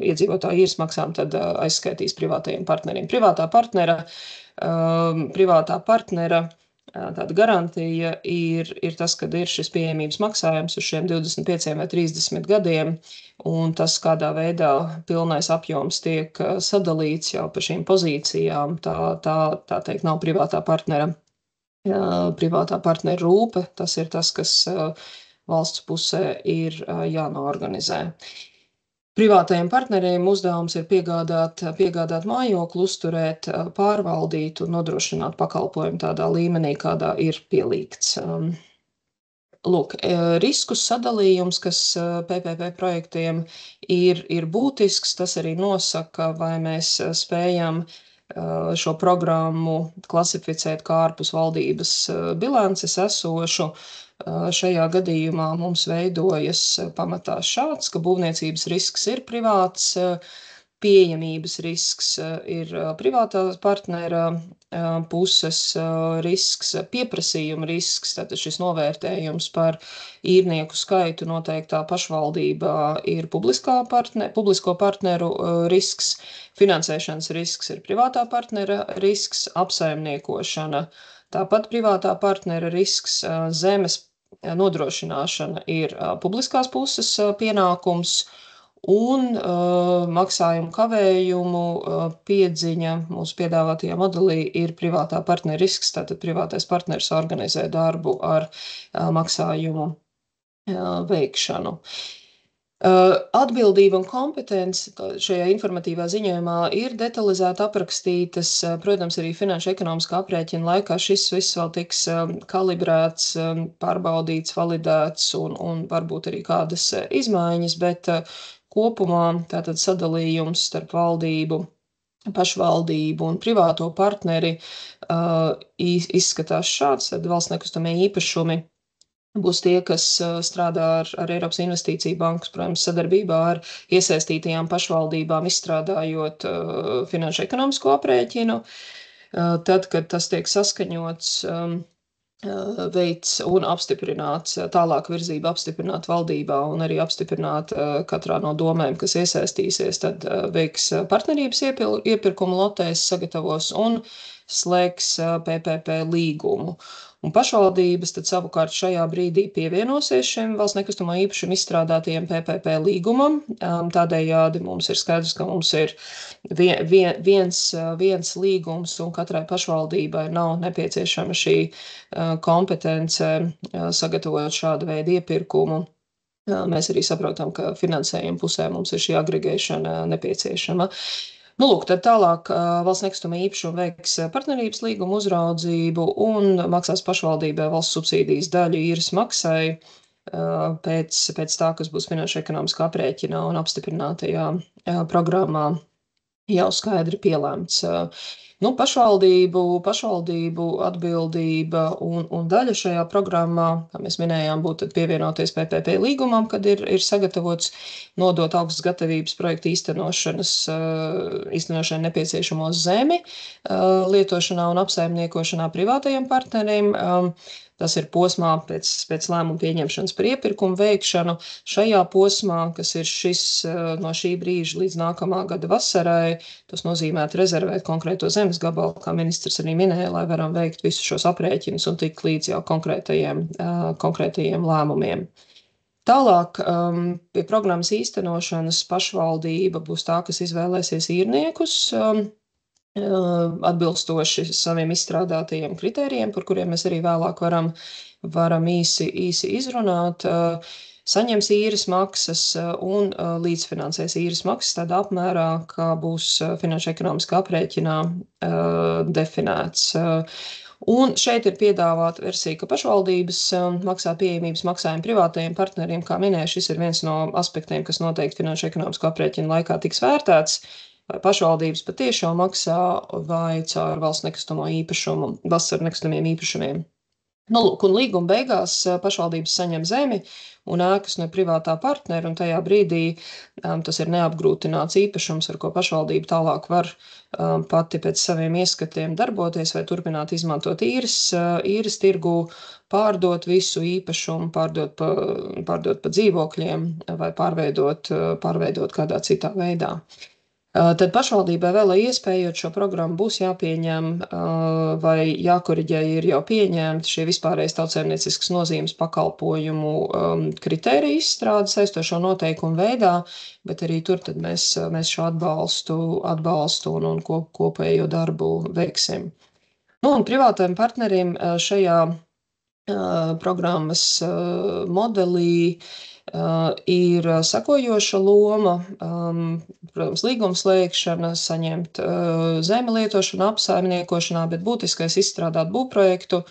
iedzīvotāju īres maksām, tad aizskaitīs privātajiem partneriem. Privātā partnera tāda garantija ir tas, kad ir šis pieejamības maksājums uz šiem 25 vai 30 gadiem, un tas, kādā veidā pilnais apjoms tiek sadalīts jau pa šīm pozīcijām, tā teikt, nav privātā partnera rūpe. Tas ir tas, kas valsts pusē ir jānoorganizē. Privātajiem partneriem uzdevums ir piegādāt mājokli, uzturēt, pārvaldīt un nodrošināt pakalpojumu tādā līmenī, kādā ir pielīgts. Lūk, risku sadalījums, kas PPP projektiem ir būtisks, tas arī nosaka, vai mēs spējam šo programmu klasificēt kā ārpus valdības bilances esošu. Šajā gadījumā mums veidojas pamatā šāds, ka būvniecības risks ir privāts, pieejamības risks ir privātā partnera puses risks, pieprasījuma risks, tātad šis novērtējums par īrnieku skaitu noteiktā pašvaldībā ir publisko partneru risks, finansēšanas risks ir privātā partnera risks, apsaimniekošana. Tāpat privātā partnera risks, zemes nodrošināšana ir publiskās puses pienākums, un maksājumu kavējumu piedziņa mūsu piedāvātajā modelī ir privātā partnera risks, tātad privātais partners organizē darbu ar maksājumu veikšanu. Atbildība un kompetence šajā informatīvā ziņojumā ir detalizēti aprakstītas. Protams, arī finanšu ekonomiskā aprēķina laikā šis viss vēl tiks kalibrēts, pārbaudīts, validēts un varbūt arī kādas izmaiņas, bet kopumā tātad sadalījums starp valdību, pašvaldību un privāto partneri izskatās šāds, tad valsts nekustamie īpašumi būs tie, kas strādā ar Eiropas Investīciju bankas, protams, sadarbībā ar iesaistītajām pašvaldībām, izstrādājot finanšu ekonomisko aprēķinu. Tad, kad tas tiek saskaņots, veids un apstiprināts, tālāk virzība apstiprināt valdībā un arī apstiprināt katrā no domēm, kas iesaistīsies, tad veiks partnerības iepirkumu lotēs, sagatavos un slēgs PPP līgumu. Un pašvaldības tad savukārt šajā brīdī pievienosies šiem valsts nekustamo īpašumu izstrādātajiem PPP līgumam. Tādējādi mums ir skaidrs, ka mums ir viens līgums un katrai pašvaldībai nav nepieciešama šī kompetence sagatavojot šādu veidu iepirkumu. Mēs arī saprotam, ka finansējuma pusē mums ir šī agregēšana nepieciešama. Lūk, tad tālāk valsts nekustamā īpašuma veiks partnerības līgumu uzraudzību un maksās pašvaldībai valsts subsīdijas daļu īres maksai pēc tā, kas būs finanšu ekonomiskā aprēķinā un apstiprinātajā programmā jau skaidri pielēmts. Pašvaldību atbildība un daļa šajā programmā, kā mēs minējām, būtu pievienoties PPP līgumam, kad ir sagatavots nodot augstas gatavības projektu īstenošanai nepieciešamo zemi lietošanā un apsaimniekošanā privātajiem partneriem. Tas ir posmā pēc lēmuma pieņemšanas par iepirkumu veikšanu. Šajā posmā, kas ir šis no šī brīža līdz nākamā gada vasarai, tas nozīmētu rezervēt konkrēto zemes gabalu, kā ministrs arī minēja, lai varam veikt visus šos aprēķinus un tikt līdz jau konkrētajiem lēmumiem. Tālāk pie programmas īstenošanas pašvaldība būs tā, kas izvēlēsies īrniekus, atbilstoši saviem izstrādātajiem kritērijiem, par kuriem mēs arī vēlāk varam īsi izrunāt, saņems īres maksas un līdzfinansēs īres maksas tādā apmērā, kā būs finanšu ekonomiskā aprēķinā definēts. Un šeit ir piedāvāta versija, ka pašvaldības maksā pieejamības maksājumu privātajiem partneriem. Kā minēju, šis ir viens no aspektiem, kas noteikti finanšu ekonomisko aprēķinu laikā tiks vērtēts. vai pašvaldības patiešām maksā, vai caur valsts ar nekustamiem īpašumiem. Nu, lūk, un līguma beigās pašvaldības saņem zemi un ēkas no privātā partnera, un tajā brīdī tas ir neapgrūtināts īpašums, ar ko pašvaldība tālāk var pati pēc saviem ieskatiem darboties vai turpināt izmantot īres tirgu, pārdot visu īpašumu, pārdot pa dzīvokļiem vai pārveidot kādā citā veidā. Tad pašvaldībai vēl iespējot šo programmu būs jāpieņem vai jākoriģē ir jau pieņemti šie vispārējais tautsēmnieciskas nozīmes pakalpojumu kritēriju izstrāde saistošo noteikumu veidā, bet arī tur tad mēs šo atbalstu un kopējo darbu veiksim. Nu, un privātajiem partneriem šajā programmas modelī ir sekojoša loma, protams, līguma slēgšana, saņemt zemi lietošanu, apsaimniekošanā, bet būtiskais izstrādāt būvprojektu,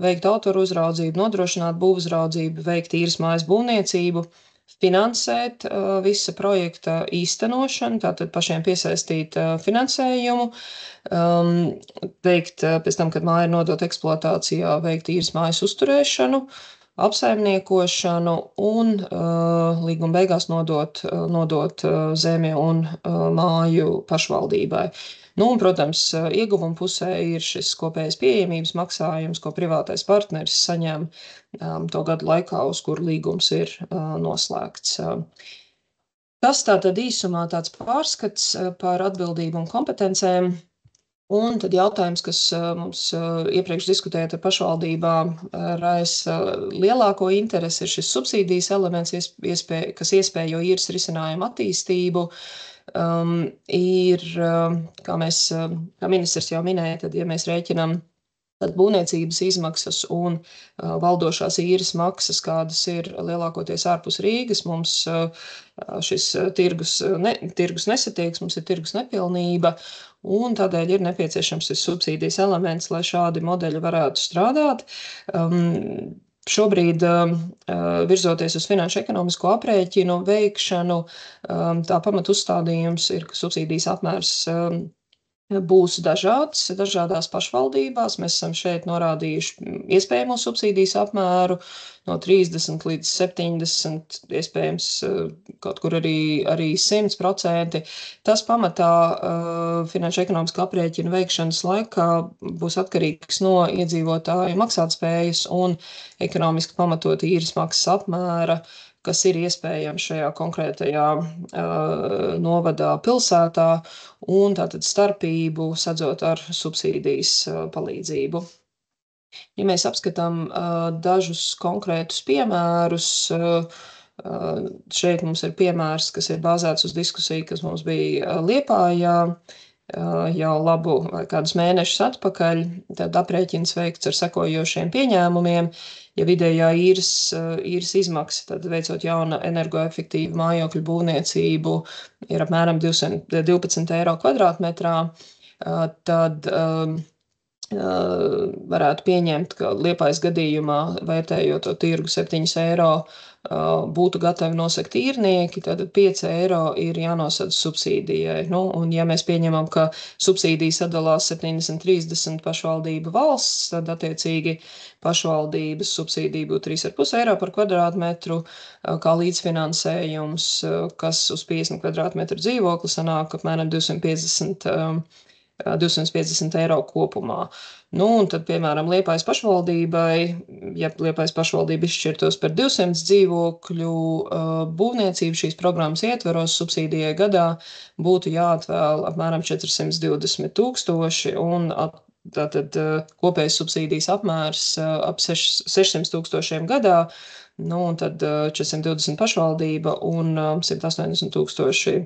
veikt autoru uzraudzību, nodrošināt būvuzraudzību, veikt īres mājas būvniecību, finansēt visa projekta īstenošanu, tātad pašiem piesaistīt finansējumu, veikt pēc tam, kad māja ir nodota eksploatācijā, veikt īres mājas uzturēšanu, apsaimniekošanu un līguma beigās nodot zemi un māju pašvaldībai. Nu, un, protams, ieguvuma pusē ir šis kopējais pieejamības maksājums, ko privātais partneris saņem to gadu laikā, uz kuru līgums ir noslēgts. Tas tātad īsumā tāds pārskats par atbildību un kompetencēm. Un tad jautājums, kas mums iepriekš diskutējot ar pašvaldībām, raisa lielāko interesi, ir šis subsīdijas elements, kas iespējo īres risinājumu attīstību. Ir, kā ministrs jau minēja, tad, ja mēs rēķinām tad būvniecības izmaksas un valdošās īres maksas, kādas ir lielākoties ārpus Rīgas, mums šis tirgus nesatieks, mums ir tirgus nepilnība, un tādēļ ir nepieciešams šis subsīdijas elements, lai šādi modeļi varētu strādāt. Šobrīd, virzoties uz finanšu ekonomisko aprēķinu veikšanu, tā pamatuzstādījums ir, ka subsīdijas apmērs būs dažādās pašvaldībās. Mēs esam šeit norādījuši iespējamo subsīdijas apmēru no 30 līdz 70, iespējams kaut kur arī 100%. Tas pamatā finanšu ekonomiskā aprēķina veikšanas laikā būs atkarīgs no iedzīvotāju maksātspējas un ekonomiski pamatot īres maksas apmēra, kas ir iespējams šajā konkrētajā novadā pilsētā, un tātad starpību sadzot ar subsīdijas palīdzību. Ja mēs apskatām dažus konkrētus piemērus, šeit mums ir piemērs, kas ir bāzēts uz diskusiju, kas mums bija Liepājā jau labu vai kādus mēnešus atpakaļ, tad aprēķins veikts ar sekojošiem pieņēmumiem. Ja vidējā īres izmaksa, tad veicot jauna energoefektīvu mājokļu būvniecību ir apmēram 12 eiro kvadrātmetrā, tad varētu pieņemt, ka Liepājas gadījumā, vērtējot to tirgu 7 eiro, būtu gatavi nosegt īrnieki, tad 5 eiro ir jānosedz subsīdijai. Nu, un ja mēs pieņemam, ka subsīdija sadalās 70-30 pašvaldība valsts, tad attiecīgi pašvaldības subsīdija būtu 3,5 eiro par kvadrātmetru, kā līdzfinansējums, kas uz 50 kvadrātmetru dzīvokli sanāk apmēram 250 eiro kopumā. Nu, un tad, piemēram, Liepājas pašvaldībai, ja Liepājas pašvaldība izšķirtos par 200 dzīvokļu būvniecību šīs programmas ietveros, subsīdijai gadā būtu jāatvēl apmēram 420 000, un tātad kopējais subsīdijas apmērs ap 600 000 gadā, nu, un tad 420 pašvaldība un 180 000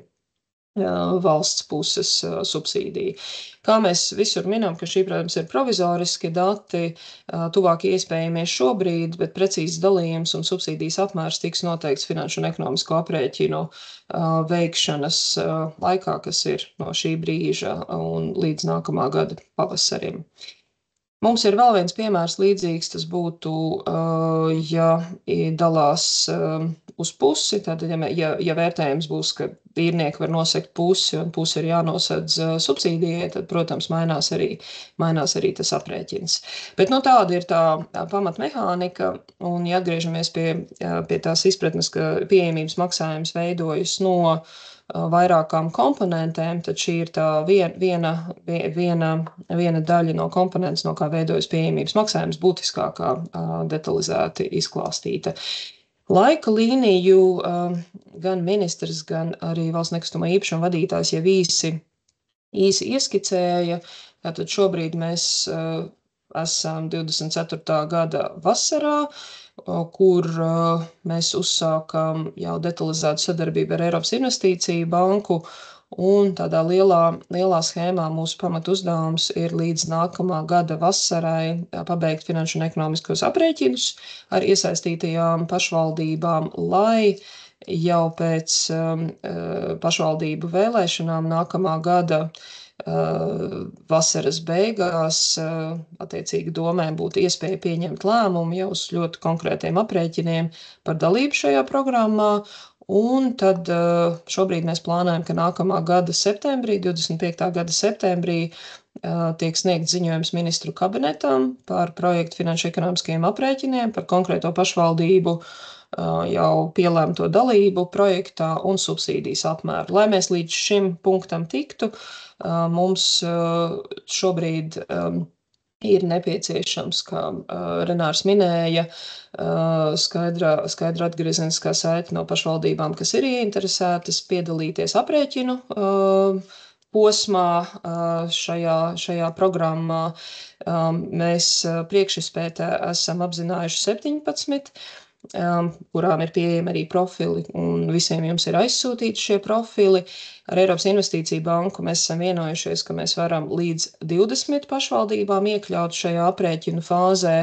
valsts puses subsīdija. Kā mēs visur minam, ka šī, protams, ir provizoriski dati, tuvāk iespējamies šobrīd, bet precīzs dalījums un subsīdijas apmērs tiks noteikts finanšu un ekonomisko aprēķinu veikšanas laikā, kas ir no šī brīža un līdz nākamā gada pavasarim. Mums ir vēl viens piemērs līdzīgs, tas būtu, ja dalās uz pusi, tad, ja vērtējums būs, ka īrnieki var nosegt pusi un pusi ir jānosedz subsīdijai, tad, protams, mainās arī tas aprēķins. Bet tāda ir tā pamatmehānika, un ja atgriežamies pie tās izpratnes, ka pieejamības maksājums veidojas no vairākām komponentēm, tad šī ir tā viena daļa no komponentes, no kā veidojas pieejamības maksājums, būtiskākā detalizēti izklāstīta. Laika līniju gan ministrs, gan arī valsts nekustamā īpašuma vadītājs jau īsi ieskicēja. Tātad šobrīd mēs esam 24. gada vasarā, kur mēs uzsākam jau detalizētu sadarbību ar Eiropas Investīciju banku, un tādā lielā schēmā mūsu pamat uzdevums ir līdz nākamā gada vasarai pabeigt finanšu un ekonomiskos aprēķinus ar iesaistītajām pašvaldībām, lai jau pēc pašvaldību vēlēšanām nākamā gada vasaras beigās, attiecīgi domēm būtu iespēja pieņemt lēmumu jau uz ļoti konkrētiem aprēķiniem par dalību šajā programmā, un tad šobrīd mēs plānojam, ka nākamā gada septembrī, 25. gada septembrī, tiek sniegt ziņojums ministru kabinetam par projektu finanšu ekonomiskajiem aprēķiniem, par konkrēto pašvaldību jau pielēmto dalību projektā un subsīdijas apmēru. Lai mēs līdz šim punktam tiktu, mums šobrīd ir nepieciešams, kā Renārs minēja, skaidra atgriezeniskā saite no pašvaldībām, kas ir ieinteresētas piedalīties aprēķinu posmā šajā programmā. Mēs priekšizpētē esam apzinājuši 17, kurām ir pieejami arī profili, un visiem jums ir aizsūtīti šie profili. Ar Eiropas Investīciju banku mēs esam vienojušies, ka mēs varam līdz 20 pašvaldībām iekļaut šajā aprēķinu fāzē.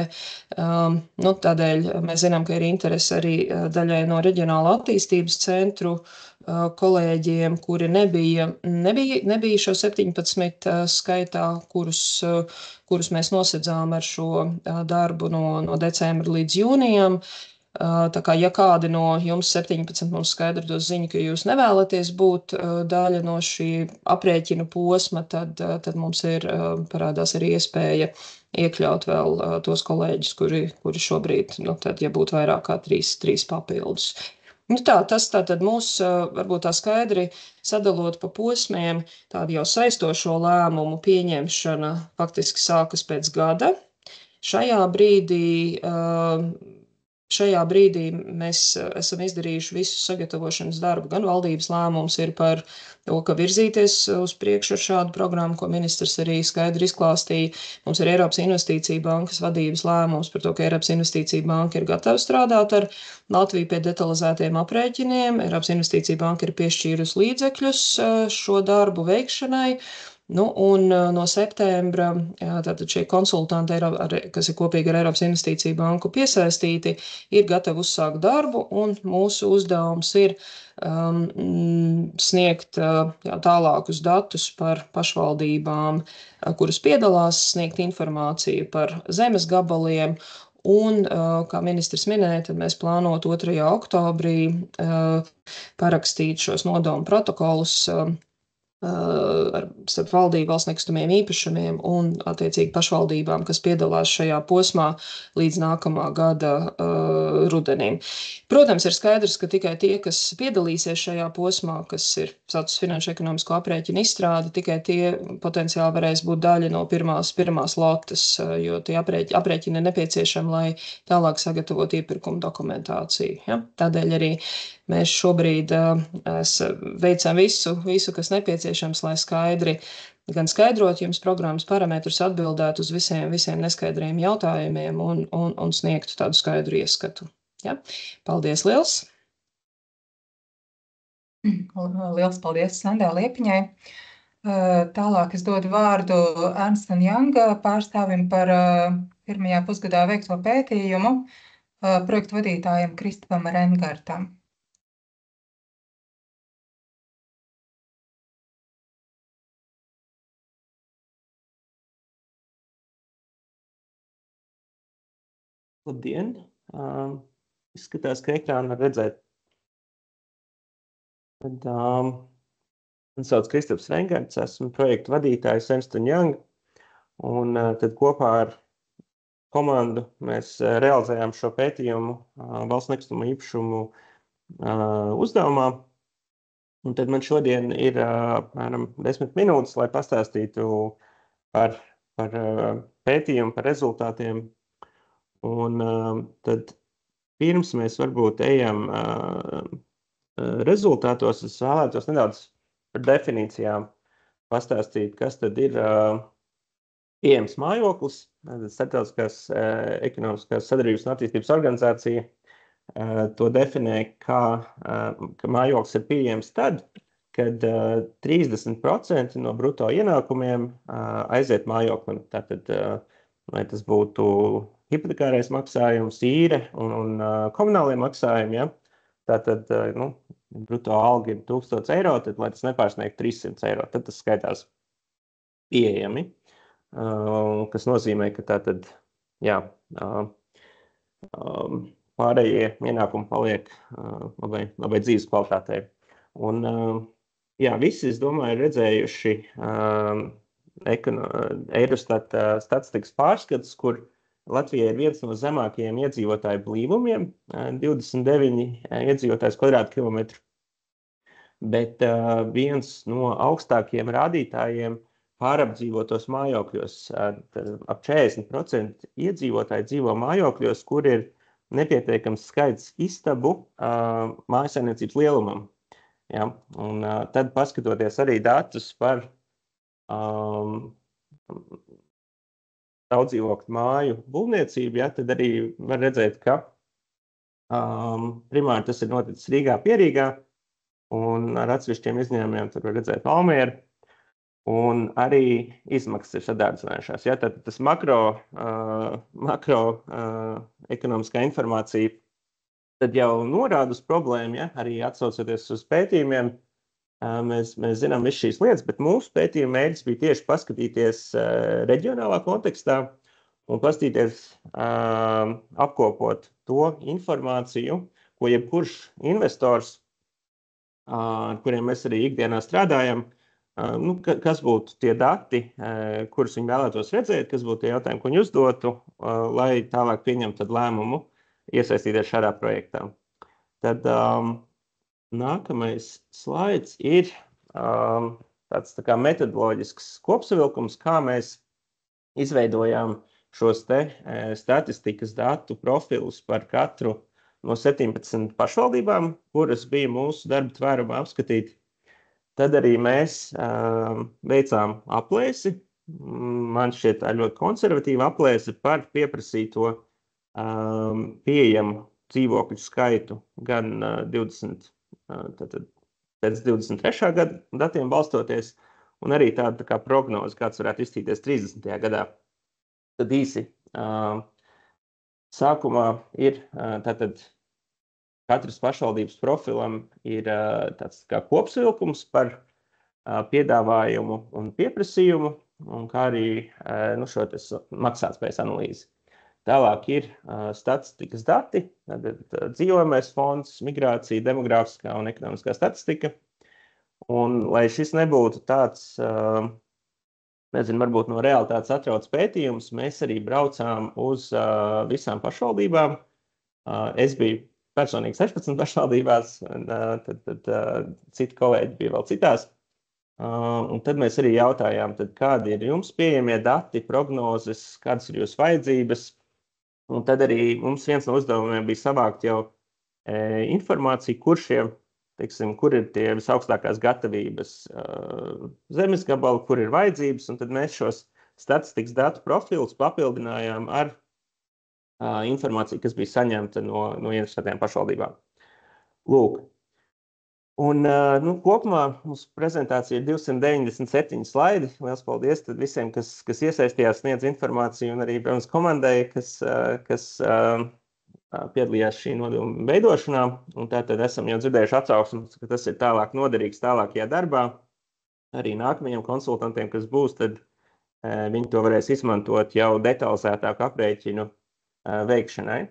Tādēļ mēs zinām, ka ir interese arī daļai no reģionāla attīstības centru kolēģiem, kuri nebija šo 17 skaitā, kurus mēs nosedzām ar šo darbu no decembra līdz jūnijam. Tā kā, ja kādi no jums 17 mums skaidri dos ziņu, ka jūs nevēlaties būt daļa no šī aprēķina posma, tad mums parādās arī iespēja iekļaut vēl tos kolēģus, kuri šobrīd, tad, ja būtu vairāk kā 3 papildus. Tas tātad mūs varbūt tā skaidri sadalot pa posmiem, tādu jau saistošo lēmumu pieņemšana faktiski sākas pēc gada. Šajā brīdī mēs esam izdarījuši visu sagatavošanas darbu, gan valdības lēmums ir par to, ka virzīties uz priekšu ar šādu programmu, ko ministrs arī skaidri izklāstīja. Mums ir Eiropas Investīcija bankas vadības lēmums par to, ka Eiropas Investīcija banka ir gatava strādāt ar Latviju pie detalizētiem aprēķiniem. Eiropas Investīcija banka ir piešķīrusi līdzekļus šo darbu veikšanai. Un no septembra tātad šie konsultanti, kas ir kopīgi ar Eiropas Investīciju banku piesaistīti, ir gatavi uzsākt darbu, un mūsu uzdevums ir sniegt tālākus datus par pašvaldībām, kuras piedalās, sniegt informāciju par zemes gabaliem, un, kā ministrs minēja, tad mēs plānot 2. oktobrī parakstīt šos nodomu protokolus starp valdību, valsts nekustamiem īpašumiem un attiecīgi pašvaldībām, kas piedalās šajā posmā līdz nākamā gada rudenim. Protams, ir skaidrs, ka tikai tie, kas piedalīsies šajā posmā, kas ir sācis finanšu ekonomisko aprēķinu izstrādi, tikai tie potenciāli varēs būt daļa no pirmās lotes, jo tie aprēķini ir nepieciešami, lai tālāk sagatavot iepirkuma dokumentāciju. Ja? Tādēļ arī mēs šobrīd veicam visu, kas nepieciešams, lai gan skaidrot jums programmas parametrus, atbildēt uz visiem neskaidriem jautājumiem un sniegtu tādu skaidru ieskatu. Ja? Paldies liels! Liels paldies Sandai Liepiņai. Tālāk es dodu vārdu Ernst & Young pārstāvim par pirmajā pusgadā veikto pētījumu projektu vadītājiem Kristupam Rengartam. Labdien! Izskatās, ka ekrānā redzēt Tad, man sauc Kristaps Rengards, esmu projektu vadītājs Ernst & Young, un tad kopā ar komandu mēs realizējām šo pētījumu valsts nekustamo īpašumu uzdevumā. Un tad man šodien ir apmēram 10 minūtes, lai pastāstītu par pētījumu, par rezultātiem. Un tad pirms mēs varbūt ejam rezultātos, es vēlētos nedaudz par definīcijām pastāstīt, kas tad ir pieejams mājoklis. Starptautiskās ekonomiskās sadarbības un attīstības organizācija to definē, ka mājoklis ir pieejams tad, kad 30% no bruto ienākumiem aiziet mājoklim. Tātad, lai tas būtu hipotekārais maksājums, īre un komunālie maksājumi, ja? Tātad, bruto alga ir 1000 eiro, tad, lai tas nepārsniegtu 300 eiro, tad tas skaitās pieejami, kas nozīmē, ka tātad, jā, pārējie ienākumi paliek labai dzīves kvalitātei. Un, jā, visi, es domāju, ir redzējuši Eurostat statistikas pārskats, kur Latvija ir viens no zemākajiem iedzīvotāju blīvumiem, 29 iedzīvotājs kvadrātkilometru, bet viens no augstākajiem rādītājiem pārapdzīvotos mājokļos. Ap 40% iedzīvotāji dzīvo mājokļos, kur ir nepietiekams skaits istabu mājsaimniecības lielumam. Ja? Un tad paskatoties arī datus par daudzdzīvokļu māju būvniecību, ja, tad arī var redzēt, ka primāri tas ir noticis Rīgā, Pierīgā, un ar atsevišķiem izņēmumiem tur var redzēt Valmieru, un arī izmaksas ir sadārdzinājušās. Ja, tad tas makro ekonomiskā informācija tad jau norāda uz problēmu, ja, arī atsaucoties uz pētījumiem. Mēs zinām visu šīs lietas, bet mūsu pētījuma mērķis bija tieši paskatīties reģionālā kontekstā un paskatīties, apkopot to informāciju, ko jebkurš investors, ar kuriem mēs arī ikdienā strādājam, kas būtu tie dati, kurus viņi vēlētos redzēt, kas būtu tie jautājumi, ko viņi uzdotu, lai tālāk pieņemtu lēmumu iesaistīties šādā projektā. Tad nākamais slaids ir tāds tā kā metodoloģisks kopsavilkums, kā mēs izveidojām šos te statistikas datu profilus par katru no 17 pašvaldībām, kuras bija mūsu darba tvērumā apskatīt. Tad arī mēs veicām aplēsi, man šķiet tā ļoti konservatīva aplēse par pieprasīto pieejamu dzīvokļu skaitu gan 20. Tātad pēc 23. gada datiem balstoties, un arī tāda kā prognoze, kāds varētu izstīties 30. gadā. Tad īsi sākumā ir tātad katras pašvaldības profilam ir tāds kā kopsavilkums par piedāvājumu un pieprasījumu, un kā arī šo maksātspējas analīzi. Tālāk ir statistikas dati, dzīvojamais fonds, migrācija, demogrāfiskā un ekonomiskā statistika. Un, lai šis nebūtu tāds, varbūt no realitātes atrauts pētījums, mēs arī braucām uz visām pašvaldībām. Es biju personīgi 16 pašvaldībās, tad citi kolēģi bija vēl citās. Un tad mēs arī jautājām, tad kādi ir jums pieejamie dati, prognozes, kādas ir jūsu vajadzības. Un tad arī mums viens no uzdevumiem bija savākt jau informāciju, kur ir tie visaugstākās gatavības zemes gabali, kur ir vajadzības, un tad mēs šos statistikas datu profilus papildinājām ar informāciju, kas bija saņemta no interesētajām pašvaldībām. Lūk. Un kopumā mūsu prezentācija ir 297 slaidi. Liels paldies tad visiem, kas iesaistījās, sniedz informāciju, un arī, protams, komandai, kas piedalījās šī nodoma veidošanā. Un tātad esam jau dzirdējuši atsauksmes, ka tas ir tālāk noderīgs tālākajā darbā. Arī nākamajiem konsultantiem, kas būs, tad viņi to varēs izmantot jau detalizētāku aprēķinu veikšanai.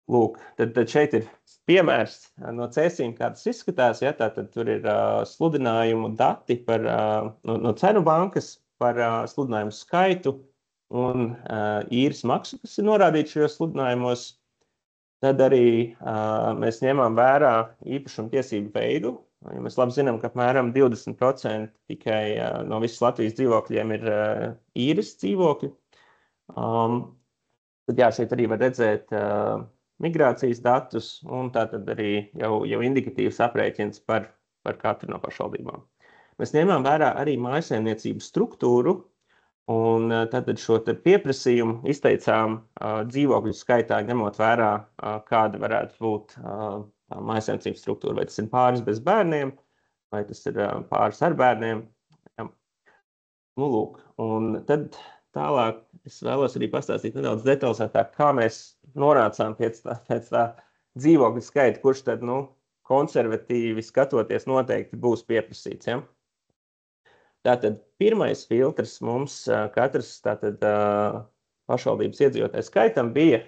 Lūk, tad šeit ir piemērs no cēsīm, kā tas izskatās. Ja, tātad tur ir sludinājumu dati no cenu bankas par sludinājumu skaitu un īres maksu, kas ir norādīts šajos sludinājumos. Tad arī mēs ņemam vērā īpašuma tiesību veidu. Ja mēs labi zinām, ka apmēram 20% tikai no visas Latvijas dzīvokļiem ir īres dzīvokļi. Tad jā, šeit arī var redzēt migrācijas datus un tātad arī jau indikatīvs aprēķins par katru no pašvaldībām. Mēs ņemam vērā arī mājsaimniecību struktūru un tātad šo pieprasījumu izteicām dzīvokļu skaitā, ņemot vērā, kāda varētu būt mājsaimniecības struktūra. Vai tas ir pāris bez bērniem, vai tas ir pāris ar bērniem. Ja. Nu, lūk. Un tad tālāk es vēlos arī pastāstīt nedaudz detalizētāk, kā mēs norācām pēc tā dzīvokļu skaita, kurš tad, konservatīvi skatoties noteikti būs pieprasīts. Ja? Tātad pirmais filtrs mums katrs pašvaldības iedzīvotājs skaitam bija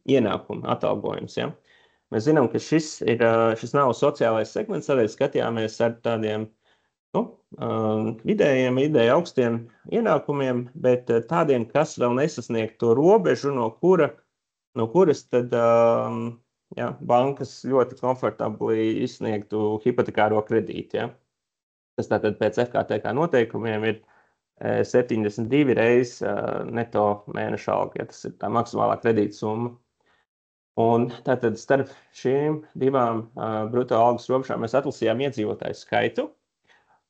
ienākuma atalgojums. Ja? Mēs zinām, ka šis nav sociālais segments, tādēļ skatījāmies ar tādiem vidējiem, vidēji augstiem ienākumiem, bet tādiem, kas vēl nesasniegt to robežu, no kuras tad bankas ļoti komfortabli izsniegtu hipotekāro kredītu. Ja? Tas tātad pēc FKTK noteikumiem ir 72 reizes neto mēneša alga, ja tas ir tā maksimālā kredīta summa. Un tātad starp šīm divām bruto algas robežām mēs atlasījām iedzīvotāju skaitu.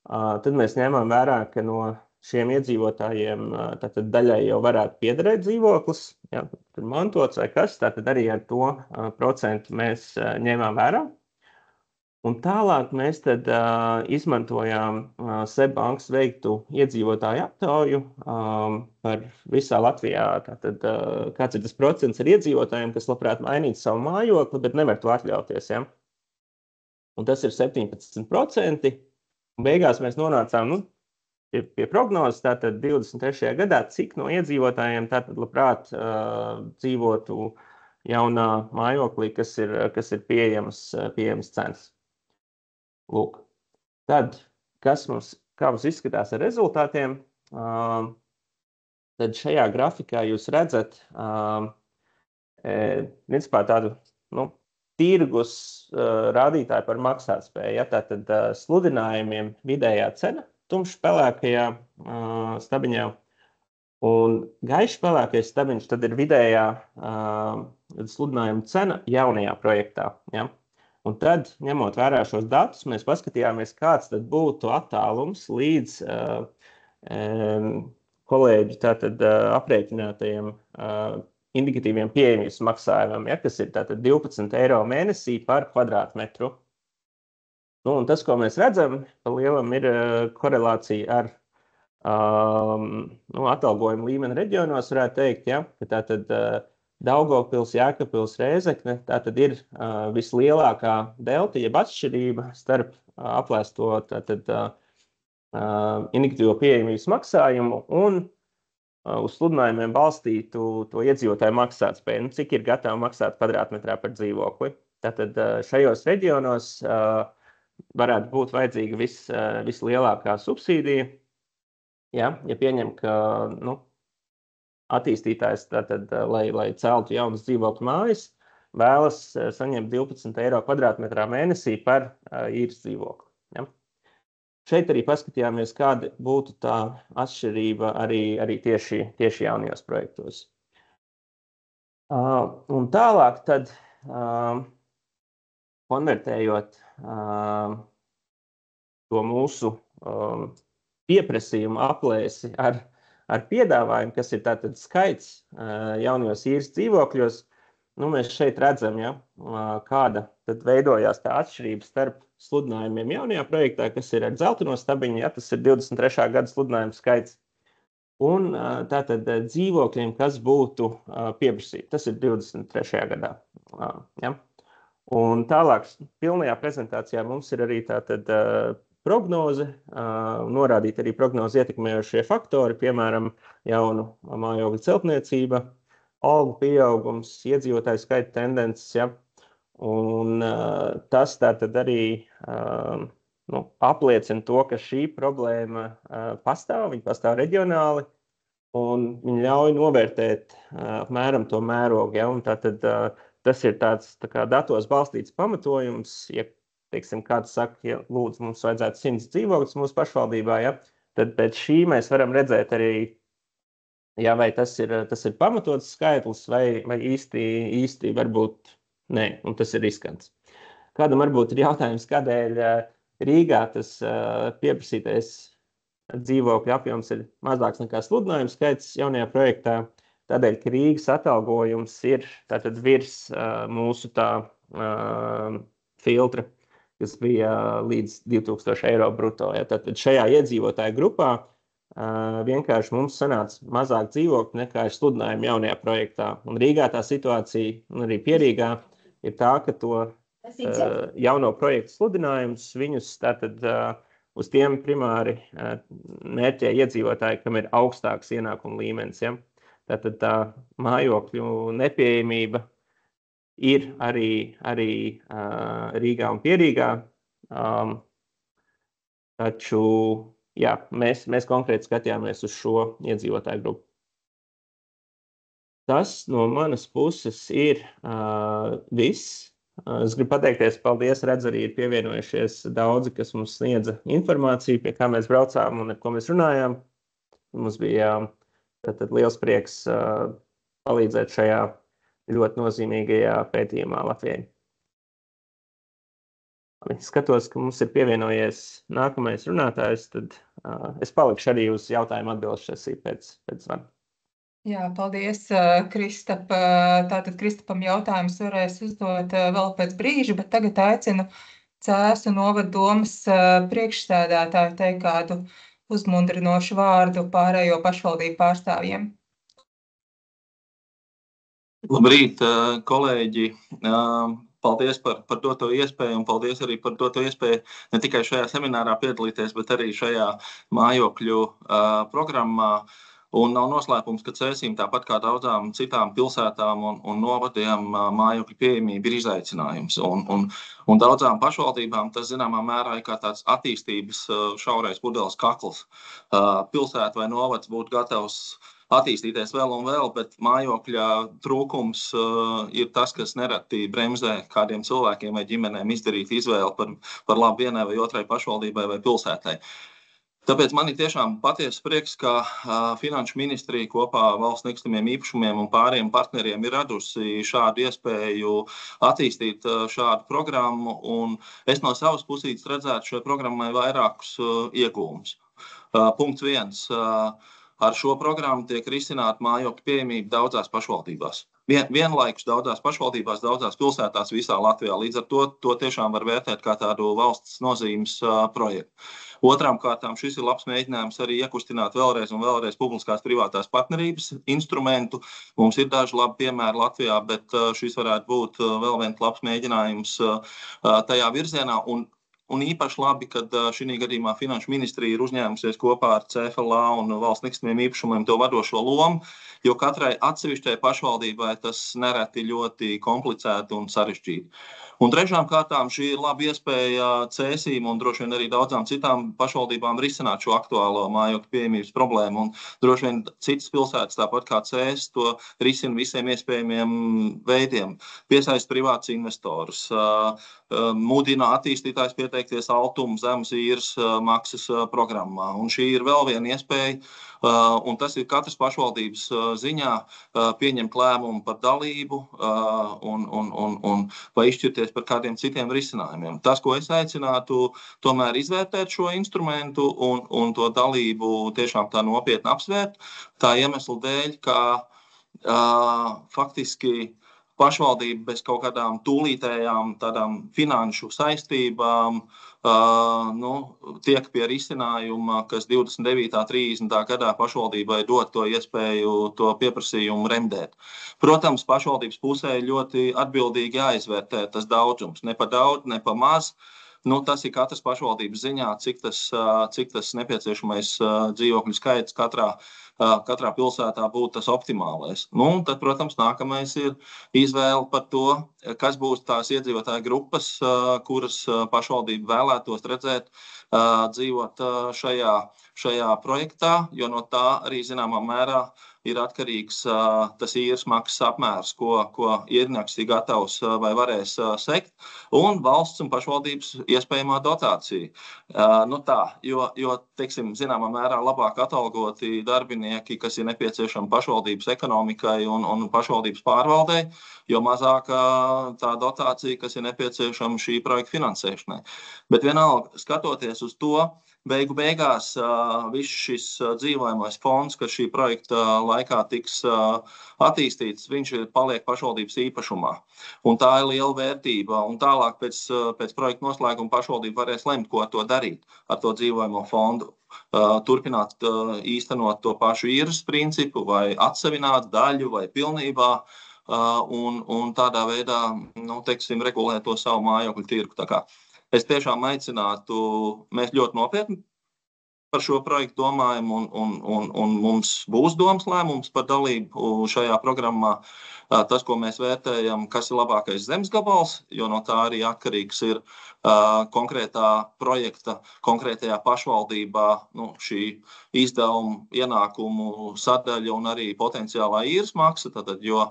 Tad mēs ņēmām vērā, ka no šiem iedzīvotājiem tātad daļai jau varētu piederēt dzīvoklis, ja, tur mantots vai kas, tātad arī ar to procentu mēs ņēmām vērā. Un tālāk mēs tad izmantojām SEB bankas veiktu iedzīvotāju aptauju par visā Latvijā. Tātad, kāds ir tas procents ar iedzīvotājiem, kas labprāt mainīt savu mājokli, bet nevar to atļauties. Ja? Un tas ir 17%. Un beigās mēs nonācām pie prognozes, tātad 23. gadā, cik no iedzīvotājiem tātad labprāt dzīvotu jaunā mājoklī, kas ir pieejams cenas. Lūk. Tad, kā mums izskatās ar rezultātiem, tad šajā grafikā jūs redzat principā tādu tirgus rādītāju par maksātspēju. Ja? Tātad sludinājumiem vidējā cena tumši pelēkajā stabiņā un gaiši pelēkais stabiņš tad ir vidējā sludinājuma cena jaunajā projektā. Ja? Un tad, ņemot vērā šos datus, mēs paskatījāmies, kāds tad būtu attālums līdz kolēģi tātad aprēķinātajiem indikatīviem pieejamības maksājumiem, ja, kas ir tātad 12 eiro mēnesī par kvadrātmetru. Un tas, ko mēs redzam, pa lielam ir korelācija ar atalgojumu līmeni reģionos, varētu teikt, ja, ka tātad Daugavpils, Jēkabpils, Rēzekne, tātad ir vislielākā delta, jeb atšķirība starp aplēsto tātad indikatīvo pieejamības maksājumu un uz sludinājumiem balstītu to iedzīvotāju maksātspēju, cik ir gatavi maksāt kvadrātmetrā par dzīvokli. Tātad šajos reģionos varētu būt vajadzīga vislielākā subsīdija, ja pieņem, ka, attīstītājs, tātad, lai celtu jaunas dzīvokļu mājas, vēlas saņemt 12 eiro kvadrātmetrā mēnesī par īres dzīvokli. Ja? Šeit arī paskatījāmies, kāda būtu tā atšķirība arī tieši jaunajos projektos. Un tālāk tad, konvertējot to mūsu pieprasījumu aplēsi ar piedāvājumu, kas ir tātad skaits jaunajos īres dzīvokļos, mēs šeit redzam, ja, kāda tad veidojās tā atšķirība starp sludinājumiem jaunajā projektā, kas ir ar dzelteno stabiņu, ja, tas ir 23. gada sludinājumu skaits, un tātad dzīvokļiem, kas būtu pieprasīti. Tas ir 23. gadā. Ja. Un tālāk pilnajā prezentācijā mums ir arī tātad prognoze, norādīt arī prognozi ietekmējošie faktori, piemēram, jaunu mājokļu celtniecība, algu pieaugums, iedzīvotāju skaita tendences, ja? Un tas tātad arī apliecina to, ka šī problēma pastāv, viņa pastāv reģionāli, un viņa ļauj novērtēt apmēram to mērogu, ja? Un tātad tas ir tāds tā kā datos balstīts pamatojums, ja, teiksim, kāds saka, ja lūdzu, mums vajadzētu 100 dzīvokļus mūsu pašvaldībā, ja? Tad pēc šī mēs varam redzēt arī, ja, vai tas ir pamatots skaitlis, vai īsti varbūt nē, un tas ir riskants. Kādam varbūt ir jautājums, kādēļ Rīgā tas pieprasītais dzīvokļu apjoms ir mazāks nekā sludinājumu skaits jaunajā projektā, tādēļ, ka Rīgas atalgojums ir tātad virs mūsu tā filtra, kas bija līdz 2000 eiro bruto. Ja? Tātad šajā iedzīvotāju grupā vienkārši mums sanāca mazāk dzīvokļu nekā ir sludinājumi jaunajā projektā. Un Rīgā tā situācija, un arī Pierīgā, ir tā, ka to jauno projektu sludinājumus, viņus tātad uz tiem primāri mērķē iedzīvotāji, kam ir augstāks ienākumu līmenis. Ja? Tātad tā mājokļu nepieejamība ir arī Rīgā un Pierīgā. Taču, jā, mēs konkrēti skatījāmies uz šo iedzīvotāju grupu. Tas no manas puses ir viss. Es gribu pateikties, paldies, redzu, arī ir pievienojušies daudzi, kas mums sniedza informāciju, pie kā mēs braucām un ar ko mēs runājām. Mums bija tātad liels prieks palīdzēt šajā ļoti nozīmīgajā pētījumā Latvijai. Skatos, ka mums ir pievienojies nākamais runātājs, tad es palikšu arī uz jautājumu atbildes sesiju pēc zvana. Jā, paldies, Kristap. Tātad Kristapam jautājums varēs uzdot vēl pēc brīža, bet tagad aicinu Cēsu novada domas priekšsēdētāju teikt kādu uzmundrinošu vārdu pārējo pašvaldību pārstāvjiem. Labrīt, kolēģi! Paldies par doto iespēju un paldies arī par doto iespēju ne tikai šajā seminārā piedalīties, bet arī šajā mājokļu programmā. Un nav noslēpums, ka Cēsīm, tāpat kā daudzām citām pilsētām un novadiem, mājokļu pieejamība ir izaicinājums. Un daudzām pašvaldībām tas zināmā mērā ir kā tāds attīstības šaurais pudeles kakls. Pilsēta vai novads būtu gatavs attīstīties vēl un vēl, bet mājokļa trūkums ir tas, kas nereti bremzē kādiem cilvēkiem vai ģimenēm izdarīt izvēli par labu vienai vai otrai pašvaldībai vai pilsētai. Tāpēc man ir tiešām patiesa prieks, ka Finanšu ministrija kopā valsts nekustamiem īpašumiem un pāriem partneriem ir radusi šādu iespēju attīstīt šādu programmu, un es no savas pusītes redzētu šai programmai vairākus iegūmus. Punkts 1. Ar šo programmu tiek risināta mājokļu pieejamība daudzās pašvaldībās. Vienlaikus daudzās pašvaldībās, daudzās pilsētās visā Latvijā. Līdz ar to tiešām var vērtēt kā tādu valsts nozīmes projektu. Otrām kārtām šis ir labs mēģinājums arī iekustināt vēlreiz un vēlreiz publiskās privātās partnerības instrumentu. Mums ir daži labi piemēri Latvijā, bet šis varētu būt vēl viens labs mēģinājums tajā virzienā. Un īpaši labi, kad šī gadījumā Finanšu ministrija ir uzņēmusies kopā ar CFLA un valsts nekustamiem īpašumiem to vadošo lomu, jo katrai atsevišķai pašvaldībai tas nereti ļoti komplicēti un sarežģīti. Un trešām kārtām šī ir laba iespēja Cēsīm un droši vien arī daudzām citām pašvaldībām risināt šo aktuālo mājokļu pieejamības problēmu. Un droši vien citas pilsētas, tāpat kā Cēsis, to risina visiem iespējamiem veidiem. Piesaist privātus investorus, mudina attīstītājs pieteikties altuma zemes īres maksas programmā. Un šī ir vēl viena iespēja, un tas ir katras pašvaldības ziņā pieņemt lēmumu par dalību un vai izšķirties par kādiem citiem risinājumiem. Tas, ko es aicinātu, tomēr izvērtēt šo instrumentu un to dalību tiešām tā nopietni apsvērt, tā iemesla dēļ, ka faktiski pašvaldība bez kaut kādām tūlītējām tādām finanšu saistībām tiek pie risinājuma, kas 29. 30. gadā pašvaldībai dot to iespēju to pieprasījumu remdēt. Protams, pašvaldības pusē ļoti atbildīgi jāizvērtē tas daudzums. Ne pa daudz, ne pa maz. tas ir katras pašvaldības ziņā, cik tas nepieciešamais dzīvokļu skaits katrā pilsētā būtu tas optimālais. Un tad, protams, nākamais ir izvēle par to, kas būs tās iedzīvotāju grupas, kuras pašvaldība vēlētos redzēt dzīvot šajā projektā, jo no tā arī zināmā mērā ir atkarīgs tas īres maksas apmērs, ko īrnieks ir gatavs vai varēs sekt, un valsts un pašvaldības iespējamā dotācija. Jo, teiksim, zināmā mērā labāk atalgoti darbinieki, kas ir nepieciešami pašvaldības ekonomikai un pašvaldības pārvaldei, jo mazāk tā dotācija, kas ir nepieciešama šī projekta finansēšanai. Bet vienalga, skatoties uz to, beigās viss šis dzīvojamais fonds, kas šī projekta laikā tiks attīstīts, viņš paliek pašvaldības īpašumā. Un tā ir liela vērtība. Un tālāk pēc projekta noslēguma pašvaldība varēs lemt, ko to darīt ar to dzīvojamo fondu. Turpināt īstenot to pašu īres principu vai atsevināt daļu vai pilnībā. Un tādā veidā, regulēt to savu mājokļu tirgu. Tā kā es tiešām aicinātu, mēs ļoti nopietni par šo projektu domājam un mums būs domas lēmums par dalību šajā programmā. Tas, ko mēs vērtējam, kas ir labākais zemes gabals, jo no tā arī atkarīgs ir konkrētā projekta, konkrētajā pašvaldībā šī izdevuma ienākumu sadaļa un arī potenciālā īres maksa. Tātad, jo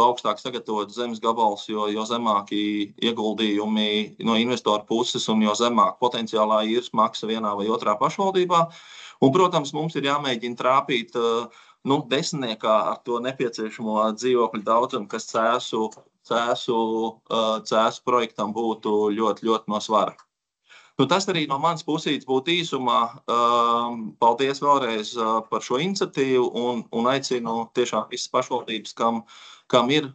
augstāk sagatavot zemes gabals, jo zemāki ieguldījumi no investoru puses un jo zemāk potenciālā īres maksa vienā vai otrā pašvaldībā. Un, protams, mums ir jāmēģina trāpīt desmitniekā ar to nepieciešamo dzīvokļu daudzumu, kas cēsu projektam būtu ļoti, ļoti no svara. Tas arī no manas pusītes būtu īsumā. Paldies vēlreiz par šo iniciatīvu un aicinu tiešām visas pašvaldības, kam ir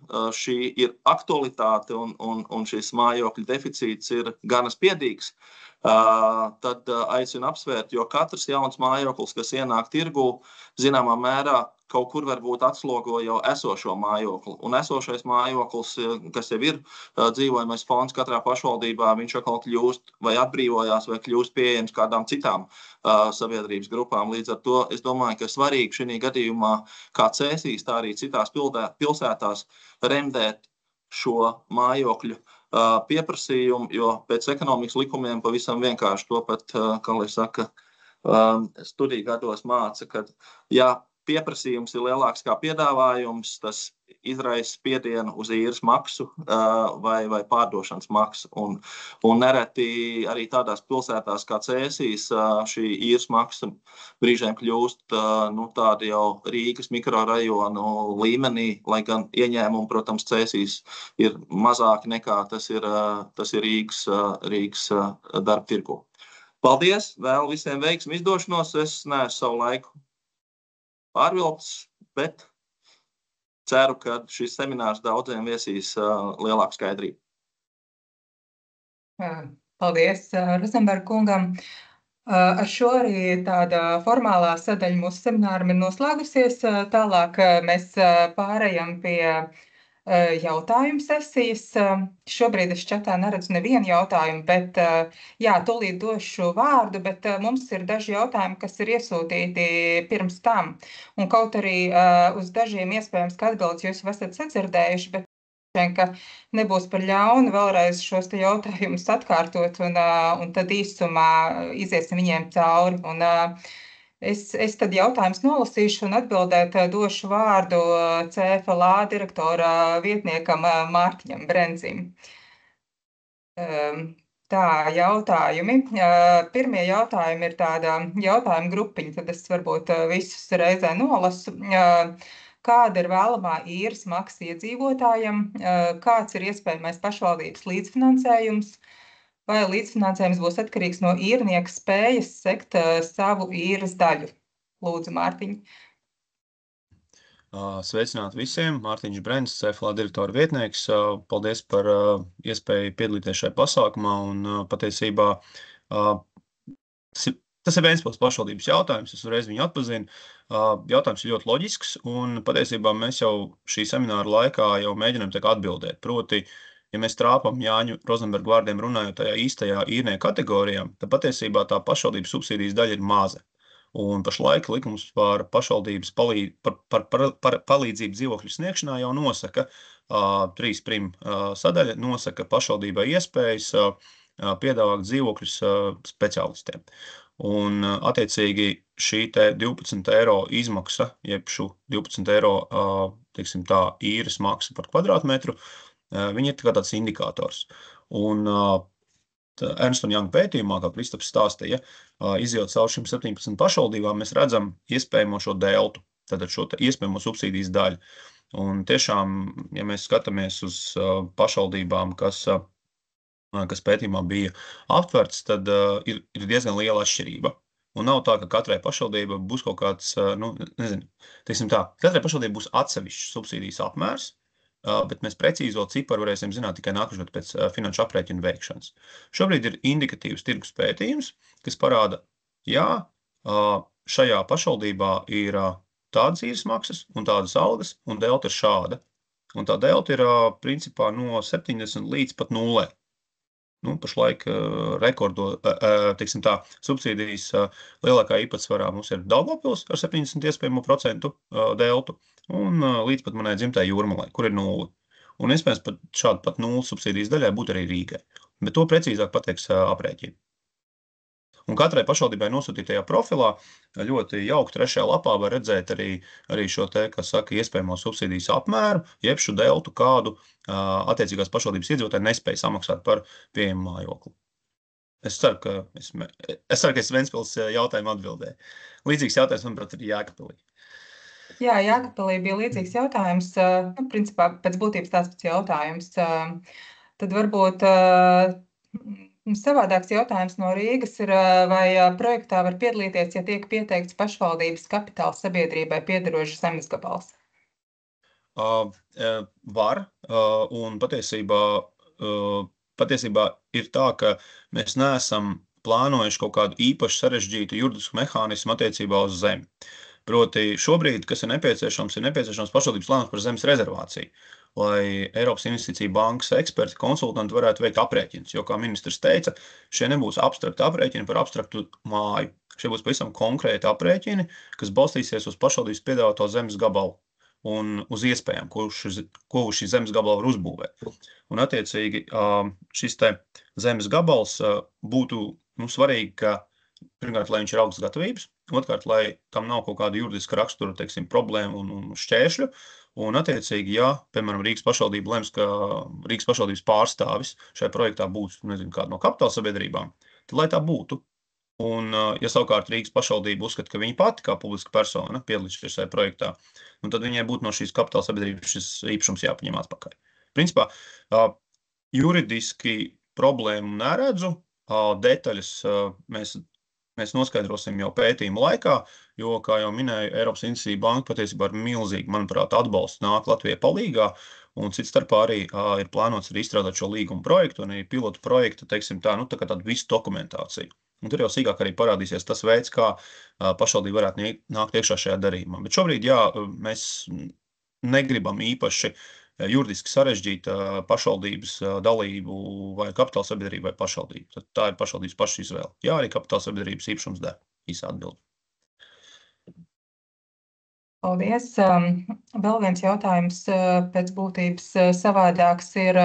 aktualitāte un šis mājokļu deficīts ir gana spiedīgs, tad aicinu apsvērt, jo katrs jauns mājoklis, kas ienāk tirgū, zināmā mērā kaut kur varbūt atslogo jau esošo mājokli. Un esošais mājoklis, kas jau ir dzīvojamais fonds katrā pašvaldībā, viņš atkal kļūst vai atbrīvojās vai kļūst pieejams kādām citām sabiedrības grupām. Līdz ar to es domāju, ka svarīgi šī gadījumā, kā Cēsīs, tā arī citās pilsētās, remdēt šo mājokļu pieprasījumu, jo pēc ekonomikas likumiem pavisam vienkārši to pat, kā lai saka, studiju gados māca, ka pieprasījums ir lielāks kā piedāvājums, tas izraisa spiedienu uz īres maksu vai pārdošanas maksu. Un nereti arī tādās pilsētās kā Cēsīs šī īres maksa brīžiem kļūst tāda jau Rīgas mikrorajonu līmenī, lai gan ieņēmumi, protams, Cēsīs ir mazāki nekā tas ir Rīgas darba tirgu. Paldies, vēl visiem veiksmi izdošanos, es neesmu savu laiku pārvilcis, bet ceru, ka šis seminārs daudziem viesīs lielāku skaidrību. Paldies Rozenberga kungam. Ar šo arī tāda formālā sadaļa mūsu semināram ir noslēgusies. Tālāk mēs pārējam pie jautājumu sesijas. Šobrīd es čatā neredzu nevienu jautājumu, bet tūlīt došu vārdu, bet mums ir daži jautājumi, kas ir iesūtīti pirms tam. Un kaut arī uz dažiem iespējams, ka atbildes jūs esat sadzirdējuši, bet ka nebūs par ļaunu vēlreiz šos te jautājumus atkārtot un tad īsumā iziesim viņiem cauri. Un es tad jautājumus nolasīšu un atbildēt došu vārdu CFLA direktora vietniekam Mārtiņam Brenzim. Tā, jautājumi. Pirmie jautājumi ir tāda jautājuma grupiņa, tad es varbūt visus reizē nolasu. Kāda ir vēlamā īres maksa iedzīvotājiem? Kāds ir iespējamais pašvaldības līdzfinansējums? Vai līdzfinansējums būs atkarīgs no īrnieka spējas sekt savu īres daļu? Lūdzu, Mārtiņ. Sveicināti visiem. Mārtiņš Brenzs, CFLA direktora vietnieks. Paldies par iespēju piedalīties šajā pasākumā. Un patiesībā tas ir Ventspils pašvaldības jautājums. Es uzreiz viņu atpazinu. Jautājums ir ļoti loģisks. Un patiesībā mēs jau šī semināra laikā jau mēģinām atbildēt. Proti, ja mēs trāpam Jāņu Rozenbergu vārdiem runājot tajā īstajā īrnieku kategorijā, tad patiesībā tā pašvaldības subsīdijas daļa ir maza. Un pašlaik likums par pašvaldības palīdzību dzīvokļu sniegšanā jau nosaka, 3 prim sadaļa nosaka pašvaldībai iespējas piedāvāt dzīvokļus speciālistiem. Un attiecīgi šī te 12 eiro izmaksa, jeb šo 12 eiro, teiksim tā, īres maksa par kvadrātmetru, viņi ir kā tāds indikators. Un Ernst & Young pētījumā, kā Kristaps stāstīja, izjot caur šim 17 pašvaldībām, mēs redzam iespējamo šo deltu, tātad šo iespējamo subsīdijas daļu. Un tiešām, ja mēs skatāmies uz pašvaldībām, kas pētījumā bija aptverts, tad ir diezgan liela atšķirība. Un nav tā, ka katrai pašvaldībai būs kaut kāds, teiksim tā, katrai pašvaldībai būs atsevišķs subsīdijas apmērs, bet mēs precīzo ciparu varēsim zināt tikai nākošgad pēc finanšu aprēķinu veikšanas. Šobrīd ir indikatīvs tirgus pētījums, kas parāda, jā, šajā pašvaldībā ir tādas īres maksas un tādas algas, un delta ir šāda. Un tā delta ir principā no 70 līdz pat 0. Pašlaik rekordo, teiksim tā, subsīdijas lielākā īpatsvarā mums ir Daugavpils ar 70% deltu un līdz pat manai dzimtai Jūrmalai, kur ir 0. Un iespējams pat šādu pat 0 subsīdijas daļai būtu arī Rīgai. Bet to precīzāk pateiks aprēķini. Un katrai pašvaldībai nosūtītajā profilā ļoti jauki 3. lapā var redzēt arī šo te, kas saka, iespējamo subsīdijas apmēru, jeb šo deltu, kādu attiecīgās pašvaldības iedzīvotāji nespēja samaksāt par pieejamu mājokli. Es ceru, ka es Ventspils jautājumu atbildēju. Līdzīgs jautājums, manuprāt, ir Jēkabpilī. Jā, Jēkabpilī bija līdzīgs jautājums, principā pēc būtības tās pēc jautājums. Tad varbūt savādāks jautājums no Rīgas ir, vai projektā var piedalīties, ja tiek pieteikts pašvaldības kapitāla sabiedrībai piederošs zemes gabals? Var, un patiesībā ir tā, ka mēs neesam plānojuši kaut kādu īpaši sarežģītu juridisku mehānismu attiecībā uz zemi. Proti šobrīd, kas ir nepieciešams pašvaldības lēmums par zemes rezervāciju, lai Eiropas Investīcija bankas eksperti, konsultanti varētu veikt aprēķinus, jo, kā ministrs teica, šie nebūs abstrakti aprēķini par abstraktu māju. Šie būs pavisam konkrēti aprēķini, kas balstīsies uz pašvaldības piedāvāto zemes gabalu un uz iespējām, ko uz šī zemes gabala var uzbūvēt. Un attiecīgi šis te zemes gabals būtu svarīgi, ka pirmkārt, lai viņš ir augstas gatavības, otrkārt, lai tam nav kaut kāda juridiska rakstura, teiksim, problēma un šķēršļu, un attiecīgi, ja, piemēram, Rīgas pašvaldība lems, ka Rīgas pašvaldības pārstāvis šajā projektā būs, kāda no kapitāla sabiedrībām, tad lai tā būtu. Un, ja savukārt Rīgas pašvaldība uzskata, ka viņa pati kā publiska persona piedalīsies šajā projektā, tad viņai būtu no šīs kapitāla sabiedrības šis īpašums jāpaņem atpakaļ. Principā, juridiski problēmu neredzu, detaļas mēs noskaidrosim jau pētījumu laikā, jo, kā jau minēju, Eiropas Investīcija banka patiesībā ir milzīgi, manuprāt, atbalsts nāk Latvijai palīgā, un cits starpā arī ir plānots arī izstrādāt šo līgumu projektu un arī pilotu projektu, teiksim tā, tā kā tādu visu dokumentāciju. Un tur jau sīkāk arī parādīsies tas veids, kā pašvaldība varētu nākt iekšā šajā darījumā. Bet šobrīd, jā, mēs negribam īpaši juridiski sarežģīt pašvaldības dalību vai kapitāla sabiedrību vai pašvaldību. Tā ir pašvaldības pašas izvēle. Jā, arī kapitāla sabiedrības īpašums der. Īsā atbilde. Paldies. Vēl viens jautājums pēc būtības savādāks ir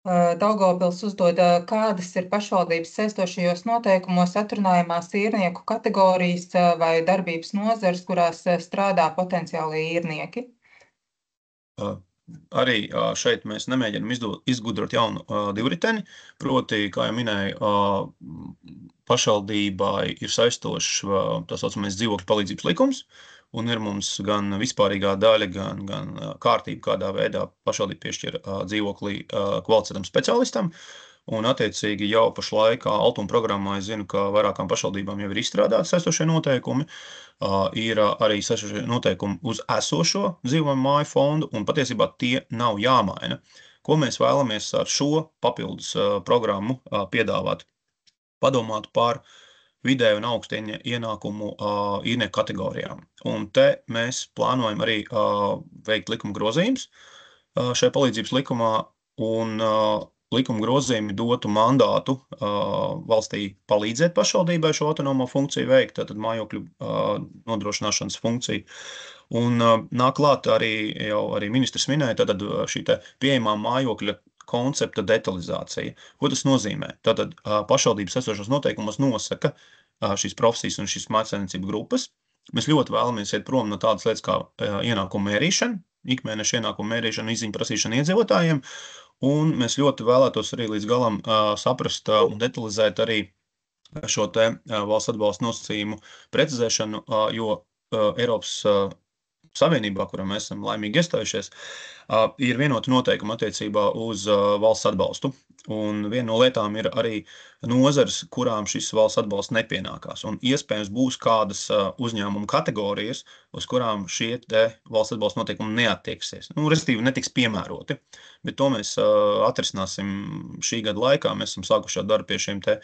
Daugavpils uzdod, kādas ir pašvaldības saistošajos noteikumos atrunājumās īrnieku kategorijas vai darbības nozares, kurās strādā potenciāli īrnieki? Arī šeit mēs nemēģinam izgudrot jaunu divriteni, proti, kā jau minēju, pašvaldībai ir saistošs tā saucamais dzīvokļu palīdzības likums, un ir mums gan vispārīgā daļa, gan kārtība, kādā veidā pašvaldība piešķir dzīvoklī kvalificētam speciālistam, un attiecīgi jau pašlaik Altuma programmā es zinu, ka vairākām pašvaldībām jau ir izstrādāti saistošie noteikumi, ir arī saistošie noteikumi uz esošo dzīvojamu māju fondu, un patiesībā tie nav jāmaina. Ko mēs vēlamies ar šo papildus programmu piedāvāt? Padomāt par vidēju un augstu ienākumu īrnieku kategorijām. Un te mēs plānojam arī veikt likuma grozījumus šajā palīdzības likumā, un likuma grozījumi dotu mandātu valstī palīdzēt pašvaldībai šo autonomo funkciju veikt, tātad mājokļu nodrošināšanas funkciju. Un nāk klāt arī ministrs minēja, tātad šī te pieejamā mājokļa koncepta detalizācija. Ko tas nozīmē? Tātad pašvaldības esošos noteikumos nosaka šīs profesijas un šīs mājsaimniecību grupas. Mēs ļoti vēlamies iet prom no tādas lietas kā ienākumu mērīšana, ikmēneša ienākumu mērīšana, izziņu prasīšana iedzīvotājiem, un mēs ļoti vēlētos arī līdz galam saprast un detalizēt arī šo te valsts atbalsta nosacījumu precizēšanu, jo Eiropas Savienībā, kurā mēs esam laimīgi iestājušies, ir vienoti noteikumi attiecībā uz valsts atbalstu. Un viena no lietām ir arī nozars, kurām šis valsts atbalsts nepienākās. Un iespējams būs kādas uzņēmumu kategorijas, uz kurām šie te valsts atbalsta noteikumi neattieksies. Respektīvi netiks piemēroti. Bet to mēs atrisināsim šī gada laikā. Mēs esam sākuši darbu pie šiem te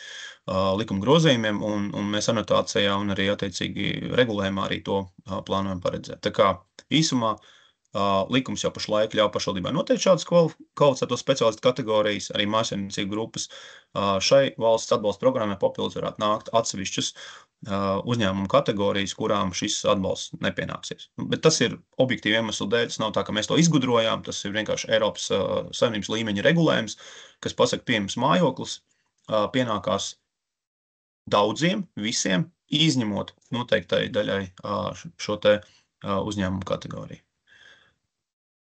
likuma grozījumiem, un mēs anotācijā un arī attiecīgi regulējumā arī to plānojam paredzēt. Tā kā īsumā likums jau pašlaik ļauj pašvaldībai noteikt šādas kvalificēto speciālistu kategorijas, arī mājsaimniecību grupas. Šai valsts atbalsta programmai papildus varētu nākt atsevišķas uzņēmumu kategorijas, kurām šis atbalsts nepienāksies. Bet tas ir objektīvi iemeslu dēļ, tas nav tā, ka mēs to izgudrojām, tas ir vienkārši Eiropas Savienības līmeņa regulējums, kas pasaka, pieejams mājoklis pienākās daudziem, visiem, izņemot noteiktai daļai šo te uzņēmumu kategoriju.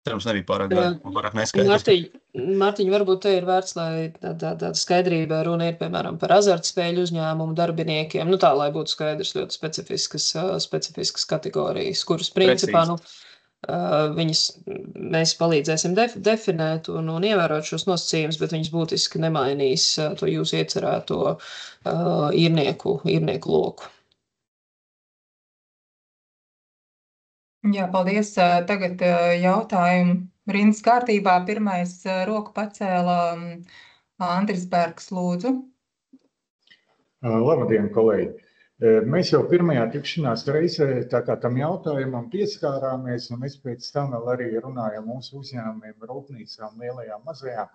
Cerams, nebija pārāk neskaidrs. Mārtiņ, varbūt te ir vērts, lai tāda skaidrība runa ir, piemēram, par azartspēļu uzņēmumu darbiniekiem, tā, lai būtu skaidrs ļoti specifiskas kategorijas, kuras principā, viņas mēs palīdzēsim definēt un ievērot šos nosacījumus, bet viņas būtiski nemainīs to jūsu iecerēto īrnieku loku. Jā, paldies. Tagad jautājumu rindas kārtībā. Pirmais roku pacēla Andris Bergs, lūdzu. Labdien, kolēģi! Mēs jau pirmajā tikšanās reizē tā kā tam jautājumam pieskārāmies, un mēs pēc tam vēl arī runājam mūsu uzņēmumiem, rūpnīcām, lielajām, mazajām.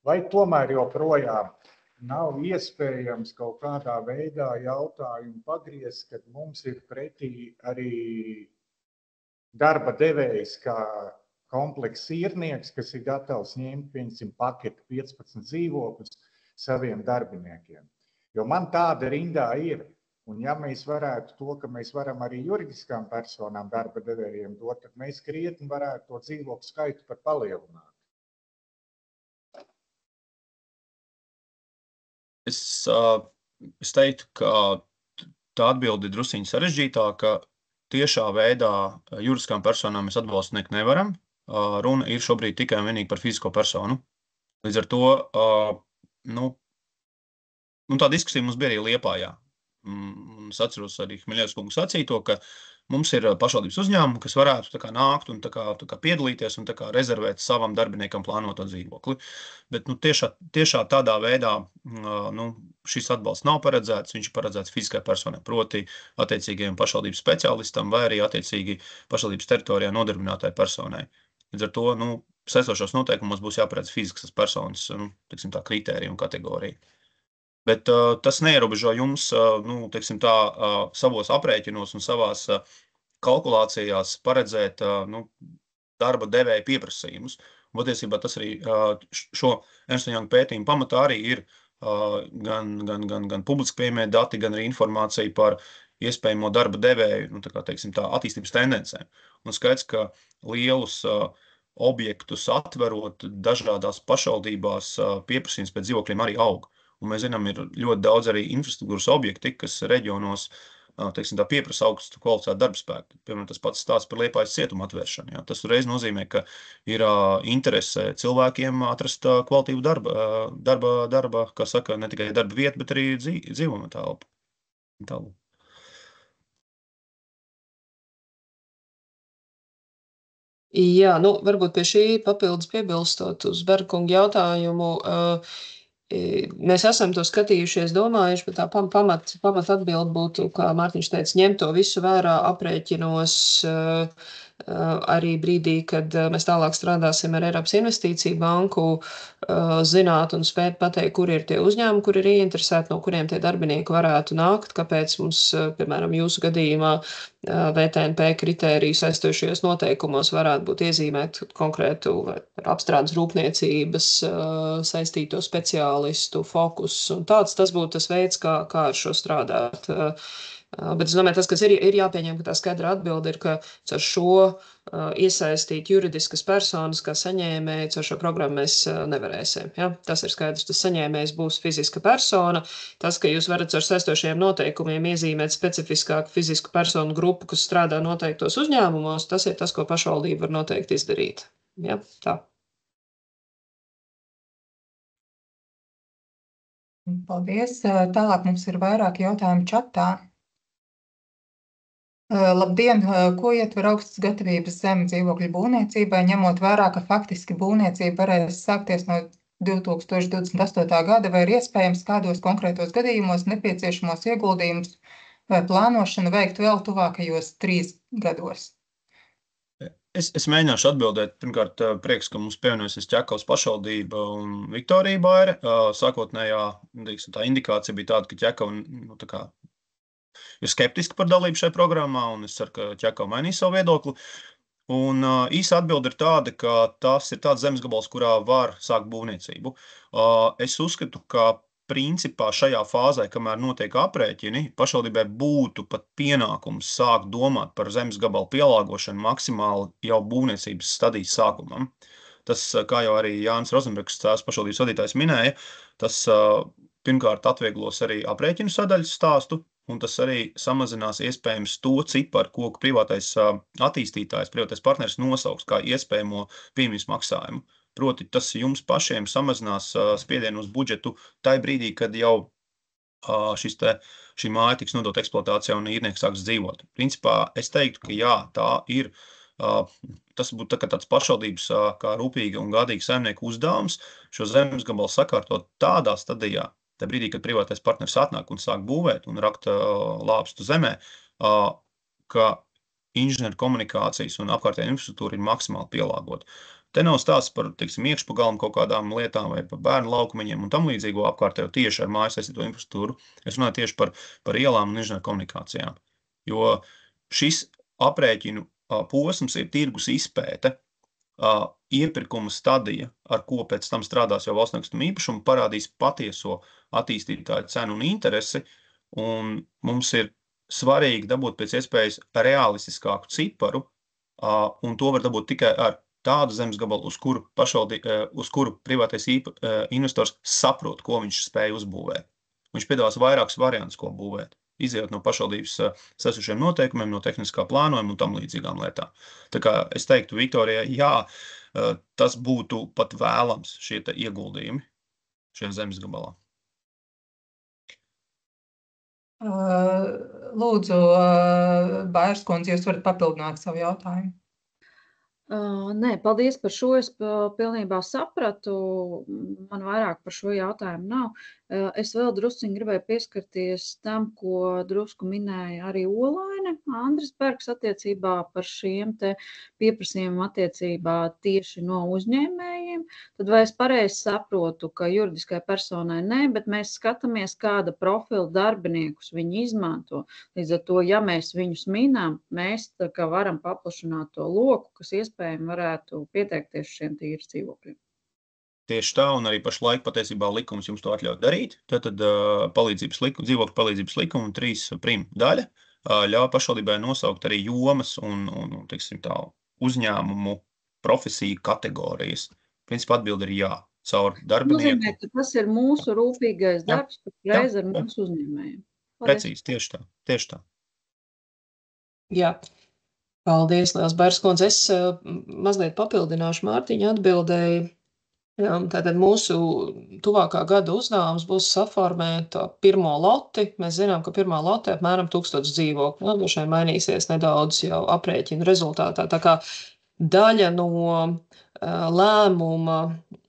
Vai tomēr joprojām nav iespējams kaut kādā veidā jautājumu pagriezt, kad mums ir pretī arī darba devējs kā komplekss īrnieks, kas ir gatavs ņemt, piemēram, paketi 15 dzīvokļus saviem darbiniekiem. Jo man tāda rindā ir, un ja mēs varētu to, ka mēs varam arī juridiskām personām darba devējiem dot, tad mēs krietni varētu to dzīvokļu skaitu pat palielināt. Es teiktu, ka tā atbilde ir drusciņi sarežģītāka. Tiešā veidā juridiskām personām mēs atbalstu sniegt nevaram. Runa ir šobrīd tikai un vienīgi par fizisko personu. Līdz ar to, tā diskusija mums bija arī Liepājā. Es atceros arī Hmeļevs kungu sacīto, ka mums ir pašvaldības uzņēmumi, kas varētu tā kā nākt un tā kā piedalīties un tā kā rezervēt savam darbiniekam plānoto dzīvokli. Bet tiešā tādā veidā šis atbalsts nav paredzēts, viņš ir paredzēts fiziskai personai, proti attiecīgajiem pašvaldības speciālistam vai arī attiecīgi pašvaldības teritorijā nodarbinātai personai. Līdz ar to, sesošos noteikumos būs jāparedz fiziskas personas, teiksim tā, kritērija un kategorija. Bet tas neierobežo jums, savos aprēķinos un savās kalkulācijās paredzēt darba devēja pieprasījumus. Patiesībā tas arī šo Ernst & Young pētījumu pamatā arī ir gan publiski pieejamie dati, gan arī informācija par iespējamo darba devēju, attīstības tendencēm. Un skaidrs, ka lielus objektus atverot dažādās pašvaldībās pieprasījums pēc dzīvokļiem arī aug. Un mēs zinām, ir ļoti daudz arī infrastruktūras objekti, kas reģionos pieprasa augstu kvalificētu darbspēku. Piemēram, tas pats stāsts par Liepājas cietuma atvēršanu. Jā. Tas uzreiz nozīmē, ka ir interese cilvēkiem atrast kvalitīvu darba, kā saka, ne tikai darba vietu, bet arī dzīvojamo telpu. Jā, varbūt pie šī papildus piebilstot uz Berkunga jautājumu. Mēs esam to skatījušies, domājuši, bet tā pamat atbilde būtu, kā Mārtiņš teica, ņemt to visu vērā aprēķinos, arī brīdī, kad mēs tālāk strādāsim ar Eiropas Investīciju banku, zināt un spēt pateikt, kur ir tie uzņēmumi, kur ir ieinteresēti, no kuriem tie darbinieki varētu nākt, kāpēc mums, piemēram, jūsu gadījumā VTNP kritēriju saistošajos noteikumos varētu būt iezīmēt konkrētu apstrādes rūpniecības saistīto speciālistu fokus un tāds. Tas būtu tas veids, kā ar šo strādāt. Bet es domāju, tas, kas ir jāpieņem, ka tā skaidra atbilde ir, ka ar šo iesaistīt juridiskas personas, kā saņēmēji, ar šo programmu mēs nevarēsim. Ja? Tas ir skaidrs, tas saņēmējs būs fiziska persona. Tas, ka jūs varat ar saistošajiem noteikumiem iezīmēt specifiskāku fizisku personu grupu, kas strādā noteiktos uzņēmumos, tas ir tas, ko pašvaldība var noteikti izdarīt. Ja? Tā. Paldies. Tālāk mums ir vairāk jautājumu čatā. Labdien! Ko ietver augstas gatavības zeme dzīvokļu būvniecībai, ņemot vērā, ka faktiski būvniecība varēs sākties no 2028. gada, vai ir iespējams kādos konkrētos gadījumos nepieciešamos ieguldījumus vai plānošanu veikt vēl tuvākajos 3 gados? Es mēģināšu atbildēt. Pirmkārt, prieks, ka mums pievienojusies Ķekavas pašvaldība un Viktorija Baire. Sākotnējā tā indikācija bija tāda, ka Ķekava ir skeptiski par dalību šajā programmā, un es ceru, ka Ķekava mainīs savu viedokli. Un īsa atbilde ir tāda, ka tas ir tāds zemes gabals, kurā var sākt būvniecību. Es uzskatu, ka principā šajā fāzē, kamēr notiek aprēķini, pašvaldībai būtu pat pienākums sākt domāt par zemes gabalu pielāgošanu maksimāli jau būvniecības stadijas sākumam. Tas, kā jau arī Jānis Rozenbergs, pašvaldības vadītājs minēja, tas pirmkārt atvieglos arī aprēķinu sadaļas stāstu, un tas arī samazinās iespējams to ciparu, ko privātais attīstītājs, privātais partneris nosauks kā iespējamo pieejamības maksājumu. Proti, tas jums pašiem samazinās spiedienu uz budžetu tai brīdī, kad jau šī māja tiks nodota eksploatācijā un īrnieks sāks dzīvot. Principā es teiktu, ka jā, tā ir, tas būtu tāds pašvaldības kā rūpīga un gādīga saimnieka uzdevums šo zemes gabalu sakārtot tādā stadijā, tā brīdī, kad privātais partneris atnāk un sāk būvēt un rakt lāpstu zemē, ka inženieru komunikācijas un apkārtējā infrastruktūra ir maksimāli pielāgota. Te nav stāsts par, iekšpagalmu kaut kādām lietām vai par bērnu laukumiņiem un tam līdzīgo apkārtējo tieši ar mājas saistīto infrastruktūru. Es runāju tieši par ielām un inženieru komunikācijām. Jo šis aprēķinu posms ir tirgus izpēte, iepirkuma stadija, ar ko pēc tam strādās jau valsts nekustamo īpašumu, parādīs patieso attīstītāju cenu un interesi, un mums ir svarīgi dabūt pēc iespējas realistiskāku ciparu, un to var dabūt tikai ar tādu zemes gabalu, uz kuru privātais investors saprot, ko viņš spēj uzbūvēt. Viņš piedāvās vairākus variantus, ko būvēt, izējot no pašvaldības sesušiem noteikumiem, no tehniskā plānojuma un tam līdzīgām lietām. Tā kā es teiktu Viktorijai, jā, tas būtu pat vēlams šie ieguldījumi šajā zemes gabalā. Lūdzu, Bairas kundze, jūs varat papildināt savu jautājumu. Nē, paldies par šo. Es pilnībā sapratu. Man vairāk par šo jautājumu nav. Es vēl drusciņi gribēju pieskarties tam, ko drusku minēja arī Olaine Andris Bergs attiecībā par šiem te pieprasījumiem attiecībā tieši no uzņēmējiem. Tad vai es pareizi saprotu, ka juridiskai personai nē, bet mēs skatāmies, kāda profila darbiniekus viņi izmanto. Līdz ar to, ja mēs viņus minām, mēs tā kā varam paplašināt to loku, kas iespējami varētu pieteikties šiem tīras dzīvokļiem. Tieši tā, un arī pašlaik patiesībā likums jums to atļauj darīt. Tad dzīvokļu palīdzības likuma 3 prim daļa ļauj pašvaldībai nosaukt arī jomas un uzņēmumu profesiju kategorijas. Principā atbilde ir jā, caur darbinieku. Nozīmē, ka tas ir mūsu rūpīgais darbs, patreiz ar mūsu uzņēmējiem. Precīzi, tieši tā. Jā. Paldies, liels Bairas kundze. Es mazliet papildināšu Mārtiņa atbildēji. Tātad mūsu tuvākā gada uzdevums būs saformēt pirmo loti. Mēs zinām, ka pirmā loti apmēram 1000 dzīvokļu. Droši vien mainīsies nedaudz jau aprēķinu rezultātā. Tā kā daļa no lēmuma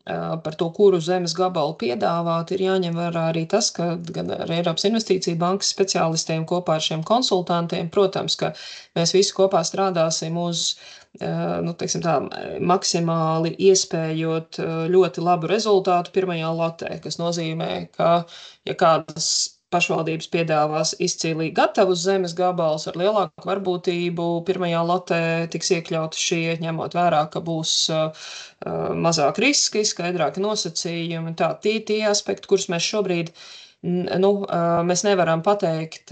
par to, kuru zemes gabalu piedāvāt, ir jāņem vērā arī tas, ka gan ar Eiropas Investīcija bankas speciālistiem kopā ar šiem konsultantiem, protams, ka mēs visi kopā strādāsim uz, teiksim tā, maksimāli iespējot ļoti labu rezultātu pirmajā lotē, kas nozīmē, ka, ja kādas pašvaldības piedāvās izcīlīgi gatavus zemes gabalus ar lielāku varbūtību, pirmajā lotē tiks iekļauti šie, ņemot vērā, ka būs mazāk riski, skaidrāki nosacījumi, tā tie aspekti, kurus mēs šobrīd mēs nevaram pateikt,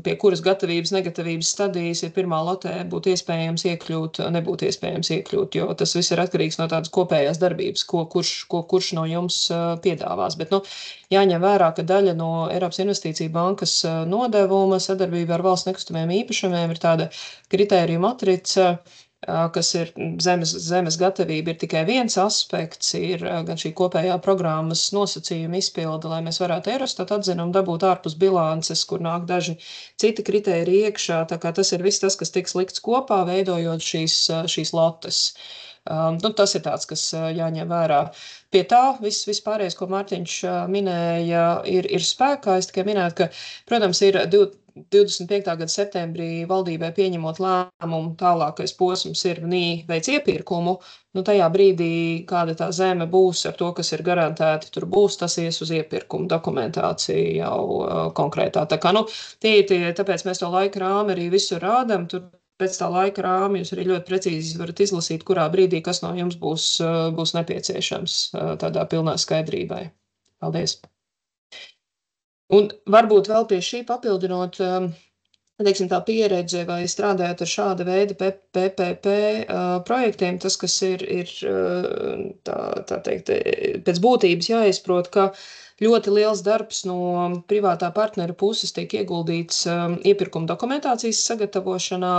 pie kuras gatavības, negatavības stadijas, ja pirmā lotē būtu iespējams iekļūt, nebūtu iespējams iekļūt, jo tas viss ir atkarīgs no tādas kopējās darbības, kurš no jums piedāvās. Bet, jāņem vērā, ka daļa no Eiropas Investīcija bankas nodevuma sadarbība ar valsts nekustamiem īpašumiem ir tāda kritērija matrica, kas ir zemes gatavība, ir tikai viens aspekts, ir gan šī kopējā programmas nosacījuma izpilde, lai mēs varētu Eurostat atzinumu dabūt ārpus bilances, kur nāk daži citi kritēriji iekšā, tā kā tas ir viss tas, kas tiks likts kopā, veidojot šīs lotes. Tas ir tāds, kas jāņem vērā. Pie tā viss pārējais, ko Mārtiņš minēja, ir spēkā. Es tikai minētu, ka, protams, ir 25. gada septembrī valdībai pieņemot lēmumu, tālākais posms ir NI veic iepirkumu, tajā brīdī, kāda tā zeme būs ar to, kas ir garantēti, tur būs, tas ies uz iepirkumu dokumentāciju jau konkrētā. Tā kā, tāpēc mēs to laika rāmi arī visur rādam, tur pēc tā laika rāmi jūs arī ļoti precīzi varat izlasīt, kurā brīdī, kas no jums būs nepieciešams tādā pilnā skaidrībai. Paldies! Un varbūt vēl pie šī papildinot, teiksim, tā pieredze vai strādājot ar šāda veida PPP projektiem, tas, kas ir tā teikt, pēc būtības jāizprot, ka ļoti liels darbs no privātā partnera puses tiek ieguldīts iepirkuma dokumentācijas sagatavošanā.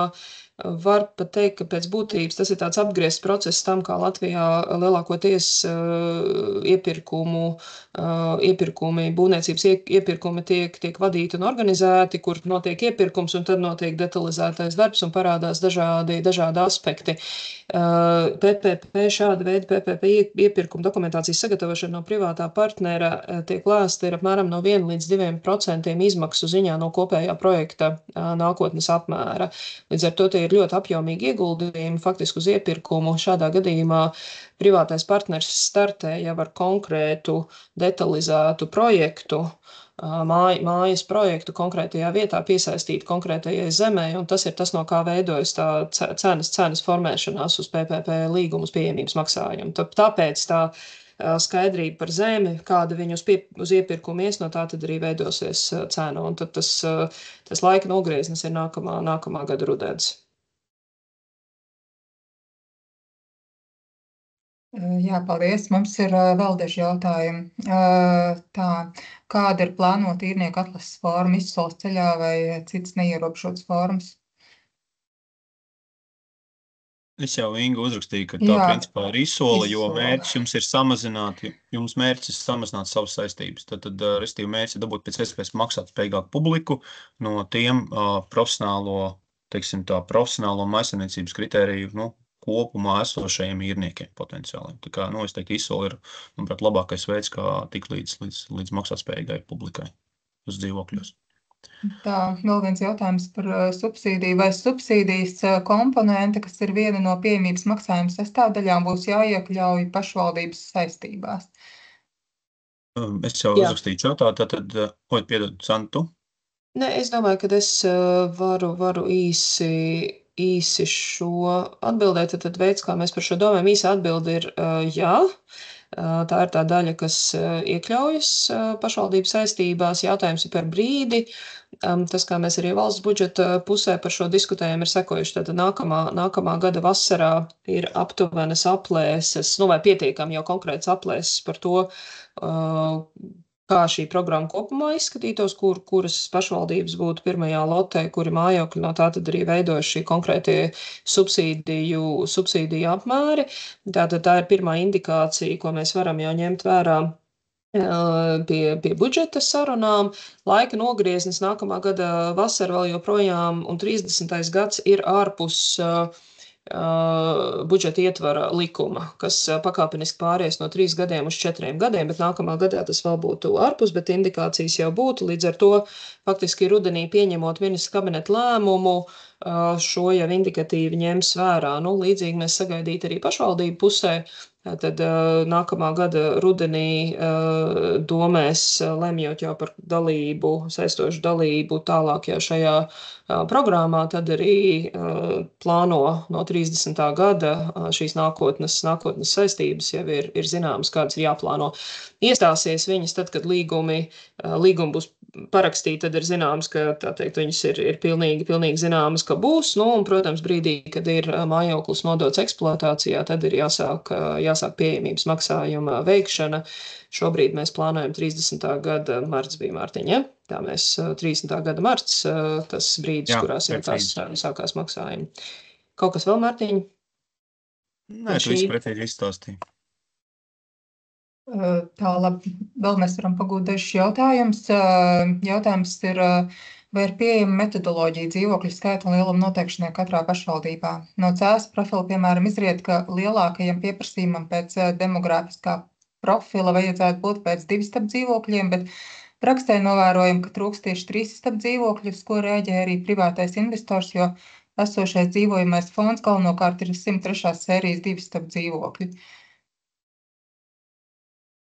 Var pat teikt, ka pēc būtības tas ir tāds apgriezts process tam, kā Latvijā lielākoties iepirkumi, būvniecības iepirkumi tiek vadīti un organizēti, kur notiek iepirkums un tad notiek detalizētais darbs un parādās dažādi aspekti. PPP, šāda veida PPP iepirkuma dokumentācijas sagatavošana no privātā partnera tiek lēsta ir apmēram no 1 līdz 2% izmaksu ziņā no kopējā projekta nākotnes apmēra. Līdz ar to tie ir ļoti apjomīgi ieguldījumi faktiski uz iepirkumu. Šādā gadījumā privātais partners startē jau ar konkrētu detalizētu projektu, mājas projektu konkrētajā vietā piesaistīt konkrētajai zemē, un tas ir tas, no kā veidojas tā cenas formēšanās uz PPP līgumus pieejamības maksājumu. Tāpēc tā skaidrība par zemi, kāda viņa uz iepirkumu ies, no tā tad arī veidosies cena, un tad tas laika nogrieznis ir nākamā gada rudens. Jā, paldies. Mums ir vēl daži jautājumi. Kāda ir plānota īrnieku atlases forma, izsoles ceļā vai citas neierobežotas formas? Es jau Inga uzrakstīju, ka tā principā ir izsole, jo mērķis jums ir samazināt, jums mērķis ir samazināt savas saistības. Tad restīvi mērķis ir dabūt pēc iespējas maksāt spējīgāku publiku no tiem profesionālo maisaimniecības kritēriju, kopumā esošajiem īrniekiem potenciāliem. Tā kā, es teiktu, izsole ir, manuprāt, labākais veids, kā tikt līdz maksātspējīgai publikai uz dzīvokļos. Tā, vēl viens jautājums par subsīdiju. Vai subsīdijas komponente, kas ir viena no pieejamības maksājuma sastāvdaļām, būs jāiekļauj pašvaldības saistībās? Es jau uzrakstīju čatā, tad, piedod, Santu? Nē, es domāju, ka es varu īsi šo atbildēt, tad veids, kā mēs par šo domājam, īsa atbilde ir jā. Tā ir tā daļa, kas iekļaujas pašvaldības saistībās. Jautājums ir par brīdi. Tas, kā mēs arī valsts budžeta pusē par šo diskutējam, ir sekojuši. Tad nākamā gada vasarā ir aptuvenas aplēses, vai pietiekami jau konkrēts aplēses par to, kā šī programma kopumā izskatītos, kuras pašvaldības būtu pirmajā lotē, kuri mājokļi no tā tad arī veidojas šī konkrētie subsīdiju apmēri. Tātad tā ir pirmā indikācija, ko mēs varam jau ņemt vērā pie budžeta sarunām. Laika nogrieznis nākamā gada vasara vēl joprojām un 30. gads ir ārpus budžeta ietvara likuma, kas pakāpeniski pāries no 3 gadiem uz 4 gadiem, bet nākamā gadā tas vēl būtu ārpus, bet indikācijas jau būtu. Līdz ar to faktiski rudenī pieņemot ministra kabineta lēmumu, šo jau indikatīvi ņems vērā. Nu, līdzīgi mēs sagaidītu arī pašvaldību pusē. Tad nākamā gada rudenī domēs, lemjot jau par dalību, saistošu dalību tālāk jau šajā programmā, tad arī plāno no 30. gada šīs nākotnes saistības jau ir zināmas, kādas ir jāplāno. Iestāsies viņas tad, kad līgumi būs parakstīti, tad ir zināms, ka tā teikt, viņas ir pilnīgi zināmas, ka būs. Nu, un, protams, brīdī, kad ir mājoklis nodots eksploatācijā, tad ir jāsāk pieejamības maksājuma veikšana. Šobrīd mēs plānojam 30. gada marts bija, Mārtiņa, ja? Tā mēs 30. gada marts, tas brīdis, kurā sākās maksājumi. Kaut kas vēl, Mārtiņa? Nē, tu visu pretīgi izstāstīji. Tā, labi, vēl mēs varam pagūt dažus jautājumus. Jautājums ir, vai ir pieejama metodoloģija dzīvokļu skaita un lieluma noteikšanai katrā pašvaldībā? No CS profila, piemēram, izriet, ka lielākajam pieprasījumam pēc demogrāfiskā profila vajadzētu būt pēc 2 istab dzīvokļiem, bet praksē novērojam, ka trūkst tieši 3 istab dzīvokļu, uz ko rēģē arī privātais investors, jo esošais dzīvojamais fonds galvenokārt ir 103. sērijas 2 istab dzīvokļi.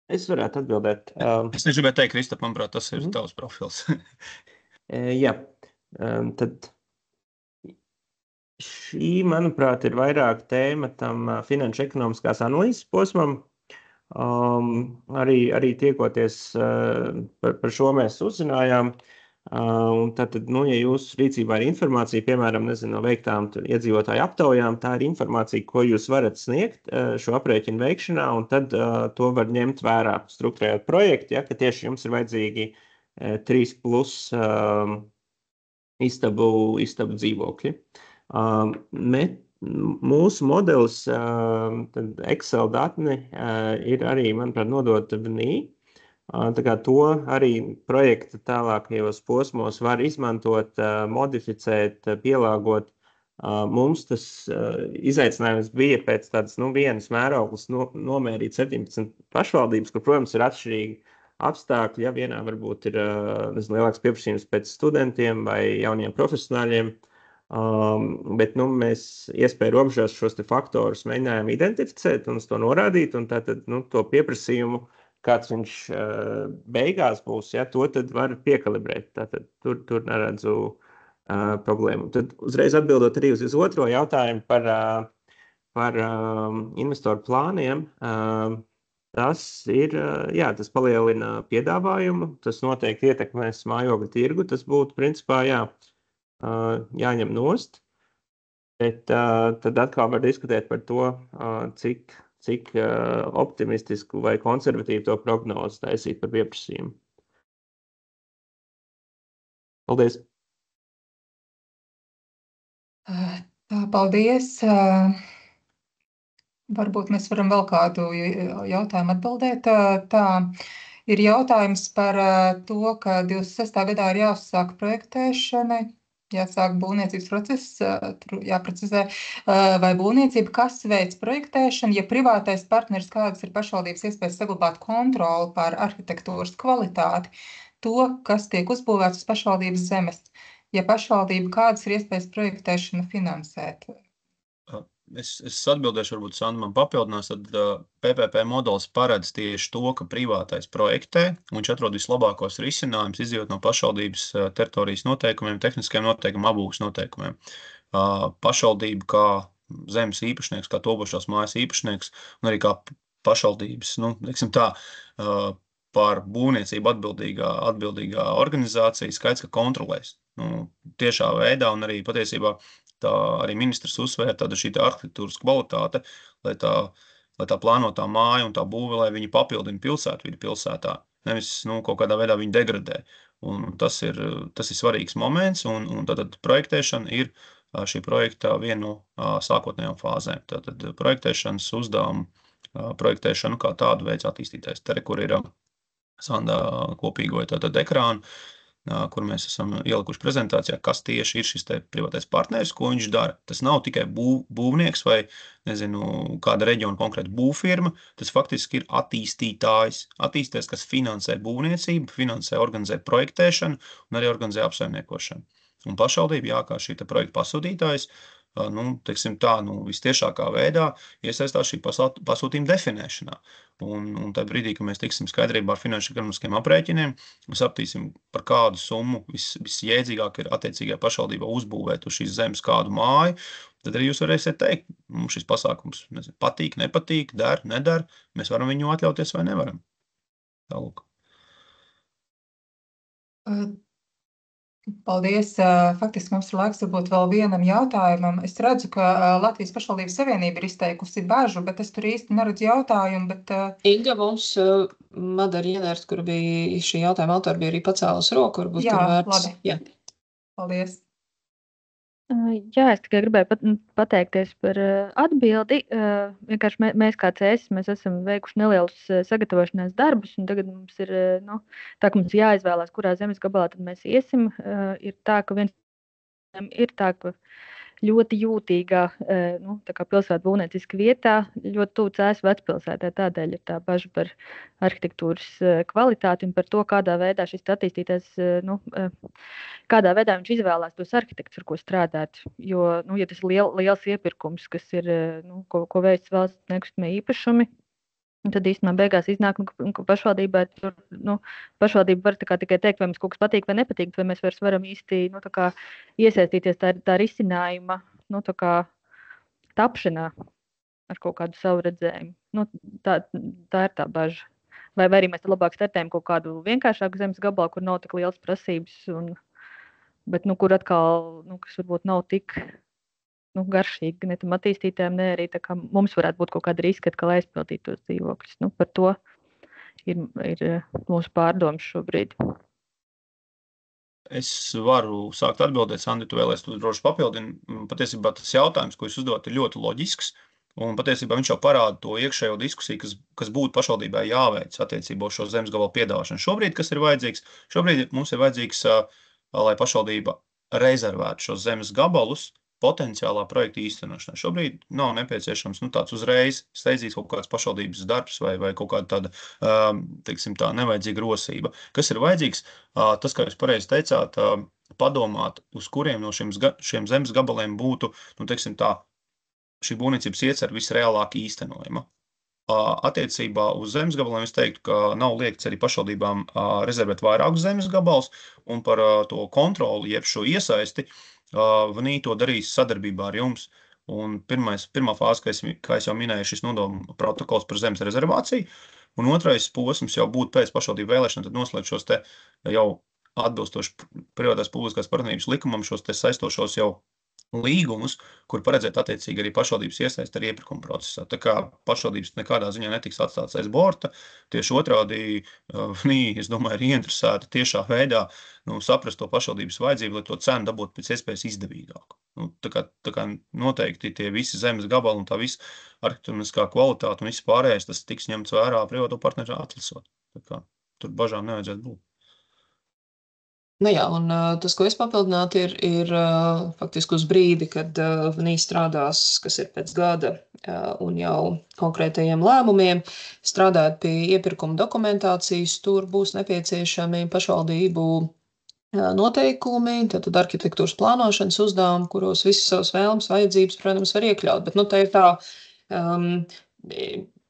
Es varētu atbildēt. Es negribēju teikt, Kristap, manuprāt, tas ir tavs profils. Jā, tad šī, manuprāt, ir vairāk tēma tam finanšu ekonomiskās analīzes posmam. Arī tiekoties par šo mēs uzzinājām. Un tātad, nu, ja jūsu rīcībā ir informācija, piemēram, no veiktām iedzīvotāju aptaujām, tā ir informācija, ko jūs varat sniegt šo aprēķinu veikšanā, un tad to var ņemt vērā, strukturējot projektu, ja, ka tieši jums ir vajadzīgi 3+ istabu dzīvokļi. Mūsu modelis, tad Excel datni ir arī, manuprāt, nodota VNI. Tā kā to arī projekta tālākajos posmos var izmantot, modificēt, pielāgot. Mums tas izaicinājums bija pēc tādas vienas mērauklas nomērīt 17 pašvaldības, kur, protams, ir atšķirīgi apstākļi. Ja vienā varbūt ir lielāks pieprasījums pēc studentiem vai jauniem profesionāļiem, bet mēs iespēju robežās šos te faktorus mēģinājām identificēt un uz to norādīt, un tātad to pieprasījumu, kāds viņš beigās būs, ja, to tad var piekalibrēt. Tātad tur neredzu problēmu. Tad uzreiz atbildot arī uz otro jautājumu par investoru plāniem, tas ir, jā, tas palielina piedāvājumu, tas noteikti ietekmēs mājokļu tirgu, tas būtu principā, jā, jāņem nost, bet tad atkal var diskutēt par to, cik optimistisku vai konservatīvu to prognozi taisīt par pieprasījumu. Paldies! Tā, paldies! Varbūt mēs varam vēl kādu jautājumu atbildēt. Tā ir jautājums par to, ka 26. gadā ir jāuzsāk projektēšana, jāsāk būvniecības process, tur jāprecizē, vai būvniecība, kas veids projektēšanu, ja privātais partneris, kādas ir pašvaldības iespējas saglabāt kontroli pār arhitektūras kvalitāti, to, kas tiek uzbūvēts uz pašvaldības zemes, ja pašvaldība, kādas ir iespējas projektēšanu finansēt. Es atbildēšu, varbūt Sandra man papildinās, tad PPP modelis paredz tieši to, ka privātais projektē, un viņš atrod vislabākos risinājumus, izjūt no pašvaldības teritorijas noteikumiem, tehniskiem noteikumiem, apbūves noteikumiem. Pašvaldība kā zemes īpašnieks, kā topošās mājas īpašnieks, un arī kā pašvaldības, teiksim tā, par būvniecību atbildīgā organizācija skaidrs, ka kontrolēs. Tiešā veidā, un arī patiesībā tā arī ministrs uzsvēra tāda šī arhitektūras kvalitāte, lai tā plānotā māja un tā būve, lai viņi papildina pilsētvidi pilsētā, nevis kaut kādā veidā viņi degradē. Un tas ir svarīgs moments, un tātad projektēšana ir šī projekta viena no sākotnējām fāzēm. Tātad projektēšanas uzdevumu, projektēšanu kā tādu veids attīstītais. Te, kur ir Sanda kopīgoja tātad ekrānu, kur mēs esam ielikuši prezentācijā, kas tieši ir šis te privātais partneris, ko viņš dara. Tas nav tikai būvnieks vai, nezinu, kāda reģiona konkrēta būvfirma, tas faktiski ir attīstītājs, kas finansē būvniecību, finansē, organizē projektēšanu un arī organizē apsaimniekošanu. Un pašvaldība, jā, kā šī te projekta pasūtītājs, teiksim tā, vistiešākā veidā iesaistās šī pasūtījuma definēšanā. Un tajā brīdī, kad mēs tiksim skaidrībā ar finanšu ekonomiskiem aprēķiniem, mēs aptīsim, par kādu summu visjēdzīgāk ir attiecīgajā pašvaldībā uzbūvēt uz šīs zemes kādu māju, tad arī jūs varēsiet teikt, šis pasākums patīk, nepatīk, der, nedar, mēs varam viņu atļauties vai nevaram. Tālūk. Paldies. Faktiski mums ir laiks varbūt vēl vienam jautājumam. Es redzu, ka Latvijas pašvaldības savienība ir izteikusi bažu, bet es tur īsti neredzu jautājumu. Inga, mums Madara Jenert, kur bija šī jautājuma autori, bija arī pacēlus roku, varbūt tur vērts. Labi. Jā. Paldies. Jā, es tikai gribēju pateikties par atbildi. Vienkārši mēs kā CS, mēs esam veikuši nelielus sagatavošanās darbus, un tagad mums ir, tā ka mums jāizvēlās, kurā zemes gabalā tad mēs iesim. Ir tā, ka ka ļoti jūtīgā, tā kā pilsētu būvnieciska vietā, ļoti tuvu CS vecpilsētā, tādēļ ir tā baža par arhitektūras kvalitāti un par to, kādā veidā šis attīstītājs, kādā veidā viņš izvēlās tos arhitektus, ar ko strādāt. Jo, ja tas ir liels iepirkums, kas ir, ko veic valsts nekustamie īpašumi, tad īstenībā beigās iznāk, ka pašvaldība var tikai teikt, vai mums kaut kas patīk vai nepatīk, vai mēs vairs varam īsti iesaistīties tā risinājuma tapšanā ar kaut kādu savu redzējumu. Tā ir tā baža. Vai arī mēs labāk startējam kaut kādu vienkāršāku zemes gabalu, kur nav tik liels prasības, bet kur atkal, kas varbūt nav tik garšīgi, ne tam attīstītājiem, ne arī tā kā mums varētu būt kaut kāda riska, lai aizpildītu tos dzīvokļus. Par to ir mūsu pārdomas šobrīd. Es varu sākt atbildēt, Sandi, tu vēlēs tu droši papildini. Patiesībā tas jautājums, ko jūs uzdot, ir ļoti loģisks, un patiesībā viņš jau parāda to iekšējo diskusiju, kas būtu pašvaldībai jāveic attiecībā uz šo zemes gabalu piedāvāšanu. Šobrīd, kas ir vajadzīgs? Šobrīd mums ir vajadzīgs, lai pašvaldība rezervētu šos zemes gabalus potenciālā projekta īstenošanā. Šobrīd nav nepieciešams tāds uzreiz steidzīts kaut kāds pašvaldības darbs vai kaut kāda tāda, teiksim tā, nevajadzīga rosība. Kas ir vajadzīgs? Tas, kā jūs pareizi teicāt, padomāt, uz kuriem no šiem zemes gabaliem būtu, teiksim tā, šī būvniecības iecer visreālāk īstenojama. Attiecībā uz zemes gabaliem es teiktu, ka nav liekts arī pašvaldībām rezervēt vairākus zemes gabalus, un par to kontroli, jeb šo iesaisti, viņi to darīs sadarbībā ar jums. Un pirmā fāze, kā es jau minēju, šis nodoma protokols par zemes rezervāciju, un otrais posms jau būtu pēc pašvaldību vēlēšana, tad noslēgt šos te jau atbilstoši privātās publiskās partnerības likumam, šos te saistošos jau līgumus, kur paredzēt attiecīgi arī pašvaldības iesaist ar iepirkuma procesā. Tā kā pašvaldības nekādā ziņā netiks atstāts aiz borta, tieši otrādi, es domāju, ir ieinteresēta tiešā veidā saprast to pašvaldības vajadzību, lai to cenu dabūtu pēc iespējas izdevīgāku. Tā kā noteikti tie visi zemes gabali un tā visa arhitektūriskā kvalitāte un viss pārējais, tas tiks ņemts vērā privāto partneru atlasot. Tā kā tur bažām nevajadzētu būt. Jā, un tas, ko es papildinātu, ir faktiski uz brīdi, kad viņi strādās, kas ir pēc gada un jau konkrētajiem lēmumiem, strādāt pie iepirkuma dokumentācijas, tur būs nepieciešami pašvaldību noteikumi, tad arhitektūras plānošanas uzdevumi, kuros visas savas vēlmes, vajadzības, protams, var iekļaut, bet tā ir tā,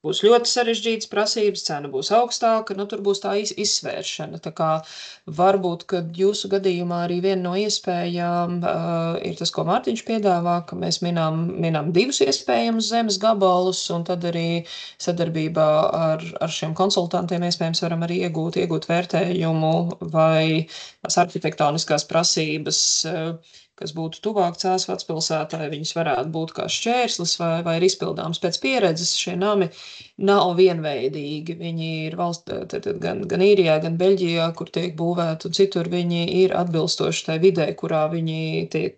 būs ļoti sarežģītas prasības, cena būs augstāka, tur būs tā izsvēršana. Tā kā varbūt, kad jūsu gadījumā arī viena no iespējām ir tas, ko Mārtiņš piedāvā, ka mēs minām divus iespējamus zemes gabalus, un tad arī sadarbībā ar šiem konsultantiem iespējams varam arī iegūt vērtējumu vai tās arhitektoniskās prasības, kas būtu tuvāk CS vecpilsētai, viņas varētu būt kā šķērslis vai ir izpildāms pēc pieredzes. Šie nami nav vienveidīgi. Viņi ir gan Īrijā, gan Beļģijā, kur tiek būvēti, un citur viņi ir atbilstoši tai vidē, kurā viņi tiek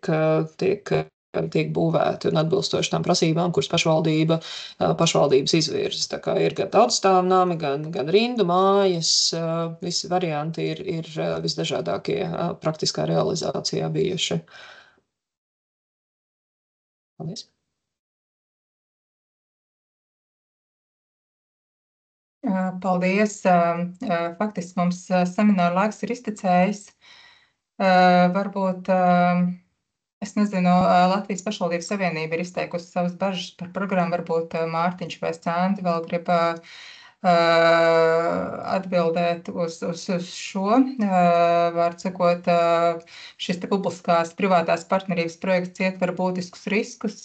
tiek būvēti un atbilstoši tām prasībām, kuras pašvaldības izvirzas. Tā kā ir gan daudzstāvnami, gan rindu mājas, visi varianti ir visdažādākie praktiskā realizācijā bijuši. Paldies. Paldies. Faktiski mums semināra laiks ir iztecējis. Varbūt, es nezinu, Latvijas pašvaldības savienība ir izteikusi savas bažas par programmu. Varbūt Mārtiņš vai Sandi vēl grib atbildēt uz šo. Var sakot, šis te publiskās privātās partnerības projekts ietver būtiskus riskus,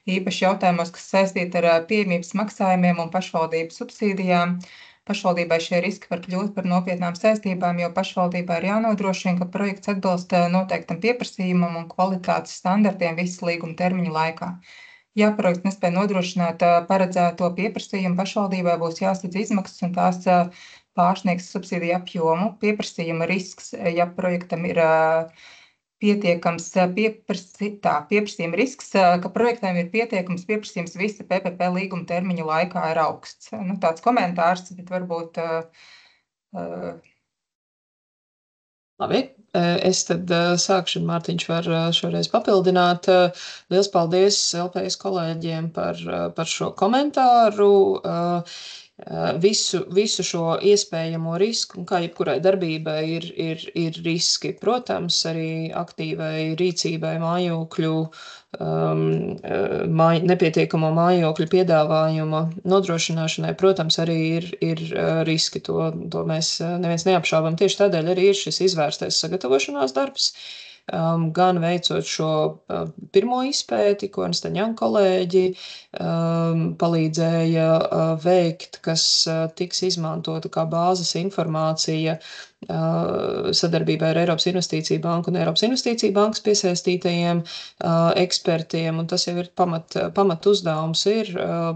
īpaši jautājumos, kas saistīti ar pieejamības maksājumiem un pašvaldību subsīdijām. Pašvaldībai šie riski var kļūt par nopietnām saistībām, jo pašvaldībai ir jānodrošina, ka projekts atbilst noteiktam pieprasījumam un kvalitātes standartiem visu līguma termiņu laikā. Ja projekts nespēja nodrošināt paredzēto pieprasījumu, pašvaldībai būs jāsadz izmaksas un tās pārsniegs subsīdiju apjomu. Pieprasījuma risks, ja projektam ir pietiekams pieprasījuma risks, ka projektam ir pietiekams pieprasījums visa PPP līguma termiņu laikā ir augsts. Tāds komentārs, bet varbūt... Labi, es tad sākšu, un Mārtiņš var šoreiz papildināt. Liels paldies LPS kolēģiem par šo komentāru. Visu šo iespējamo risku, un kā jebkurai darbībai ir riski. Protams, arī aktīvai rīcībai mājokļu, nepietiekamo mājokļu piedāvājuma nodrošināšanai, protams, arī ir riski. To mēs neviens neapšābam. Tieši tādēļ arī ir šis izvērstais sagatavošanās darbs. Gan veicot šo pirmo izpēti, ko Ernst & Young kolēģi palīdzēja veikt, kas tiks izmantota kā bāzes informācija sadarbībā ar Eiropas Investīciju banku un Eiropas Investīciju bankas piesaistītajiem ekspertiem, un tas jau ir pamat uzdevums ir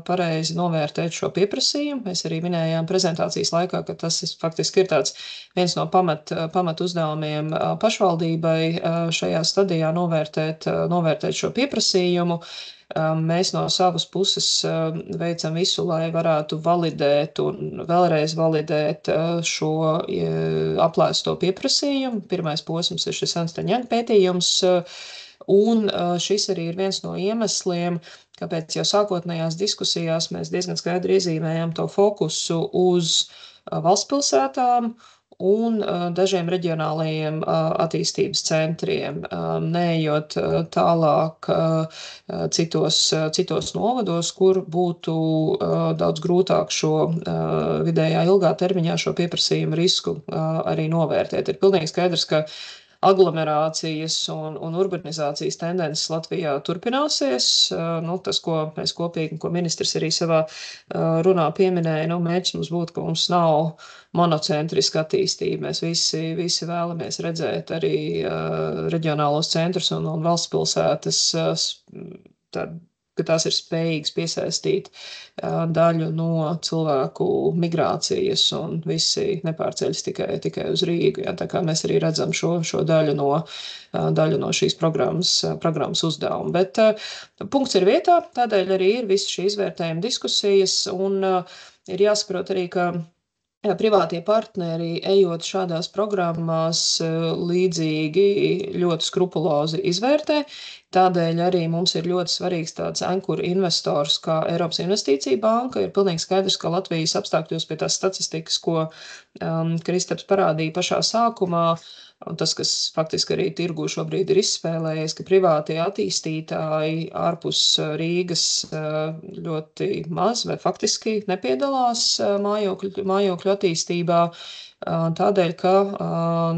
pareizi novērtēt šo pieprasījumu. Mēs arī minējām prezentācijas laikā, ka tas faktiski ir tāds viens no pamat uzdevumiem pašvaldībai šajā stadijā novērtēt šo pieprasījumu. Mēs no savas puses veicam visu, lai varētu validēt un vēlreiz validēt šo aplēsto pieprasījumu. Pirmais posms ir šis Ernst & Young pētījums, un šis arī ir viens no iemesliem, kāpēc jau sākotnējās diskusijās mēs diezgan skaidri iezīmējam to fokusu uz valstspilsētām un dažiem reģionālajiem attīstības centriem, neejot tālāk citos novados, kur būtu daudz grūtāk šo vidējā ilgā termiņā šo pieprasījumu risku arī novērtēt. Ir pilnīgi skaidrs, ka aglomerācijas un urbanizācijas tendences Latvijā turpināsies. Tas, ko mēs kopīgi, ko ministrs arī savā runā pieminēja, mērķis mums būtu, ka mums nav monocentriska attīstība. Mēs visi vēlamies redzēt arī reģionālos centrus un valsts pilsētas, ka tās ir spējīgas piesaistīt daļu no cilvēku migrācijas un visi nepārceļas tikai uz Rīgu. Tā kā mēs arī redzam šo daļu no šīs programmas uzdevumu. Bet punkts ir vietā, tādēļ arī ir visi šī izvērtējuma diskusijas, un ir jāsaprot arī, ka privātie partneri, ejot šādās programmās, līdzīgi ļoti skrupulozi izvērtē. Tādēļ arī mums ir ļoti svarīgs tāds ankuru investors kā Eiropas Investīcija banka. Ir pilnīgi skaidrs, ka Latvijas apstākļos pie tās statistikas, ko Kristaps parādīja pašā sākumā, un tas, kas faktiski arī tirgū šobrīd ir izspēlējies, ka privātie attīstītāji ārpus Rīgas ļoti maz vai faktiski nepiedalās mājokļu attīstībā, tādēļ, ka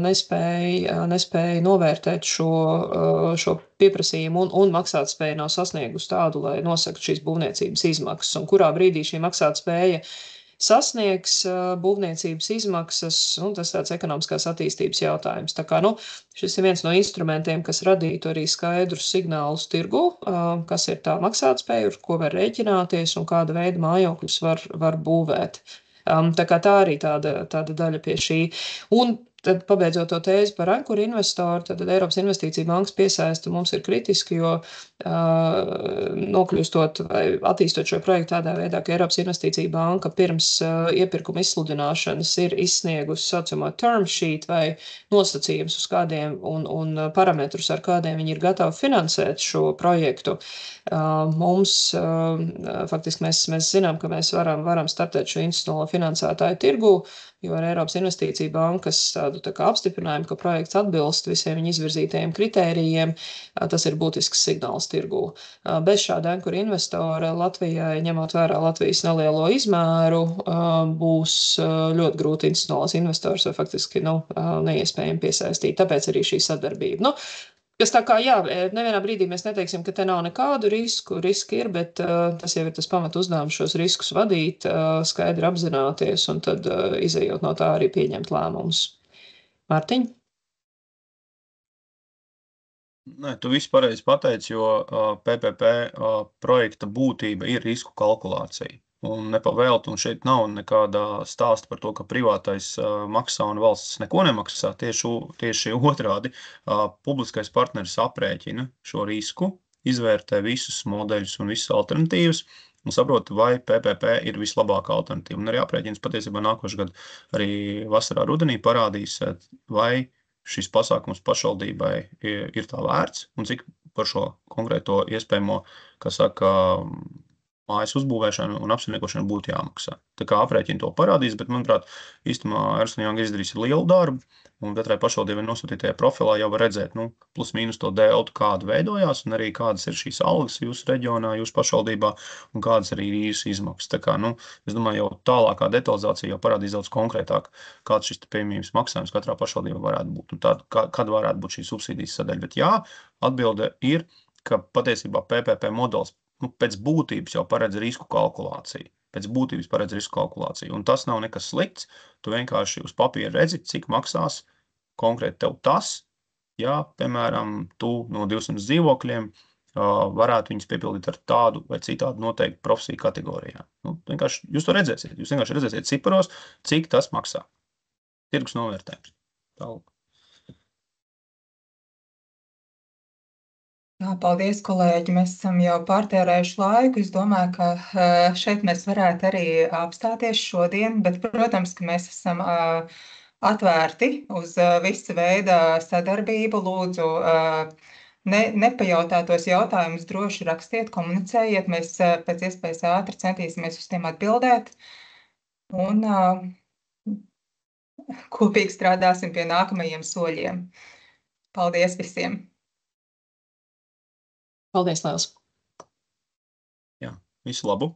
nespēja novērtēt šo pieprasījumu un maksātspēja nav sasniegusi tādu, lai nosaktu šīs būvniecības izmaksas, un kurā brīdī šī maksātspēja sasniegs būvniecības izmaksas, un tas tāds ekonomiskās attīstības jautājums. Tā kā, šis ir viens no instrumentiem, kas radītu arī skaidrus signālus tirgu, kas ir tā maksātspēja, ar ko var rēķināties un kāda veida mājokļus var būvēt. Tā kā tā arī tāda daļa pie šī. Un tad pabeidzot to tēzi par ankuru investoru, tad Eiropas Investīcija bankas piesaiste mums ir kritiski, jo nokļūstot vai attīstot šo projektu tādā veidā, ka Eiropas Investīcija banka pirms iepirkuma izsludināšanas ir izsniegusi saucamo term sheet vai nosacījumus uz kādiem un parametrus, ar kādiem viņi ir gatavi finansēt šo projektu. Mums, faktiski mēs zinām, ka mēs varam startēt šo institucionālo finansētāju tirgu, jo ar Eiropas Investīcija bankas tādu tā kā apstiprinājumu, ka projekts atbilst visiem viņa izvirzītajiem kritērijiem, tas ir būtisks signāls tirgū. Bez šāda ankura investora Latvijai, ņemot vērā Latvijas nelielo izmēru, būs ļoti grūti institucionālās investors vai faktiski neiespējami piesaistīt. Tāpēc arī šī sadarbība. Kas tā kā, jā, nevienā brīdī mēs neteiksim, ka te nav nekādu risku, riski ir, bet tas jau ir tas pamat uzdevums šos riskus vadīt, skaidri apzināties un tad izejot no tā arī pieņemt lēmumus. Mārtiņ? Nē, tu visu pareizi pateici, jo PPP projekta būtība ir risku kalkulācija. Un nepavēlt, un šeit nav nekādā stāsta par to, ka privātais maksā un valsts neko nemaksā. Tieši otrādi, publiskais partneris aprēķina šo risku, izvērtē visus modeļus un visas alternatīvas un saprot, vai PPP ir vislabākā alternatīva. Un arī aprēķins patiesībā nākošais gadu arī vasarā rudenī parādīs, vai šis pasākums pašvaldībai ir tā vērts un cik par šo konkrēto iespējamo, kas saka, mājas uzbūvēšanu un apsaimniekošanu būtu jāmaksā. Tā kā aprēķini to parādīs, bet, manuprāt, īstumā Ernst & Young izdarīs lielu darbu, un katrai pašvaldībai nosūtītajā profilā jau var redzēt, plus mīnus to deltu, kāda veidojās, un arī kādas ir šīs algas jūsu reģionā, jūsu pašvaldībā, un kādas arī ir īres izmaksas. Tā kā, es domāju, jau tālākā detalizācija jau parādīs daudz konkrētāk, kāds šis pieejamības maksājums katrā pašvaldībā varētu būt, un kad varētu būt šī subsīdijas sadaļa. Bet jā, atbilde ir, ka patiesībā PPP modelis pēc būtības jau paredz risku kalkulāciju. Un tas nav nekas slikts. Tu vienkārši uz papīra redzi, cik maksās konkrēti tev tas, ja, piemēram, tu no 200 dzīvokļiem varētu viņus piepildīt ar tādu vai citādu noteiktu profesiju kategorijā. Vienkārši jūs to redzēsiet. Jūs vienkārši redzēsiet ciparos, cik tas maksā. Tirgus novērtējums. Tālāk. Jā, paldies, kolēģi. Mēs esam jau pārtērējuši laiku. Es domāju, ka šeit mēs varētu arī apstāties šodien, bet, protams, ka mēs esam atvērti uz visu veidu sadarbību. Lūdzu, nepajautātos jautājumus droši rakstiet, komunicējiet. Mēs pēc iespējas ātri centīsimies uz tiem atbildēt. Un kopīgi strādāsim pie nākamajiem soļiem. Paldies visiem! Paldies, liels! Jā, visu labu!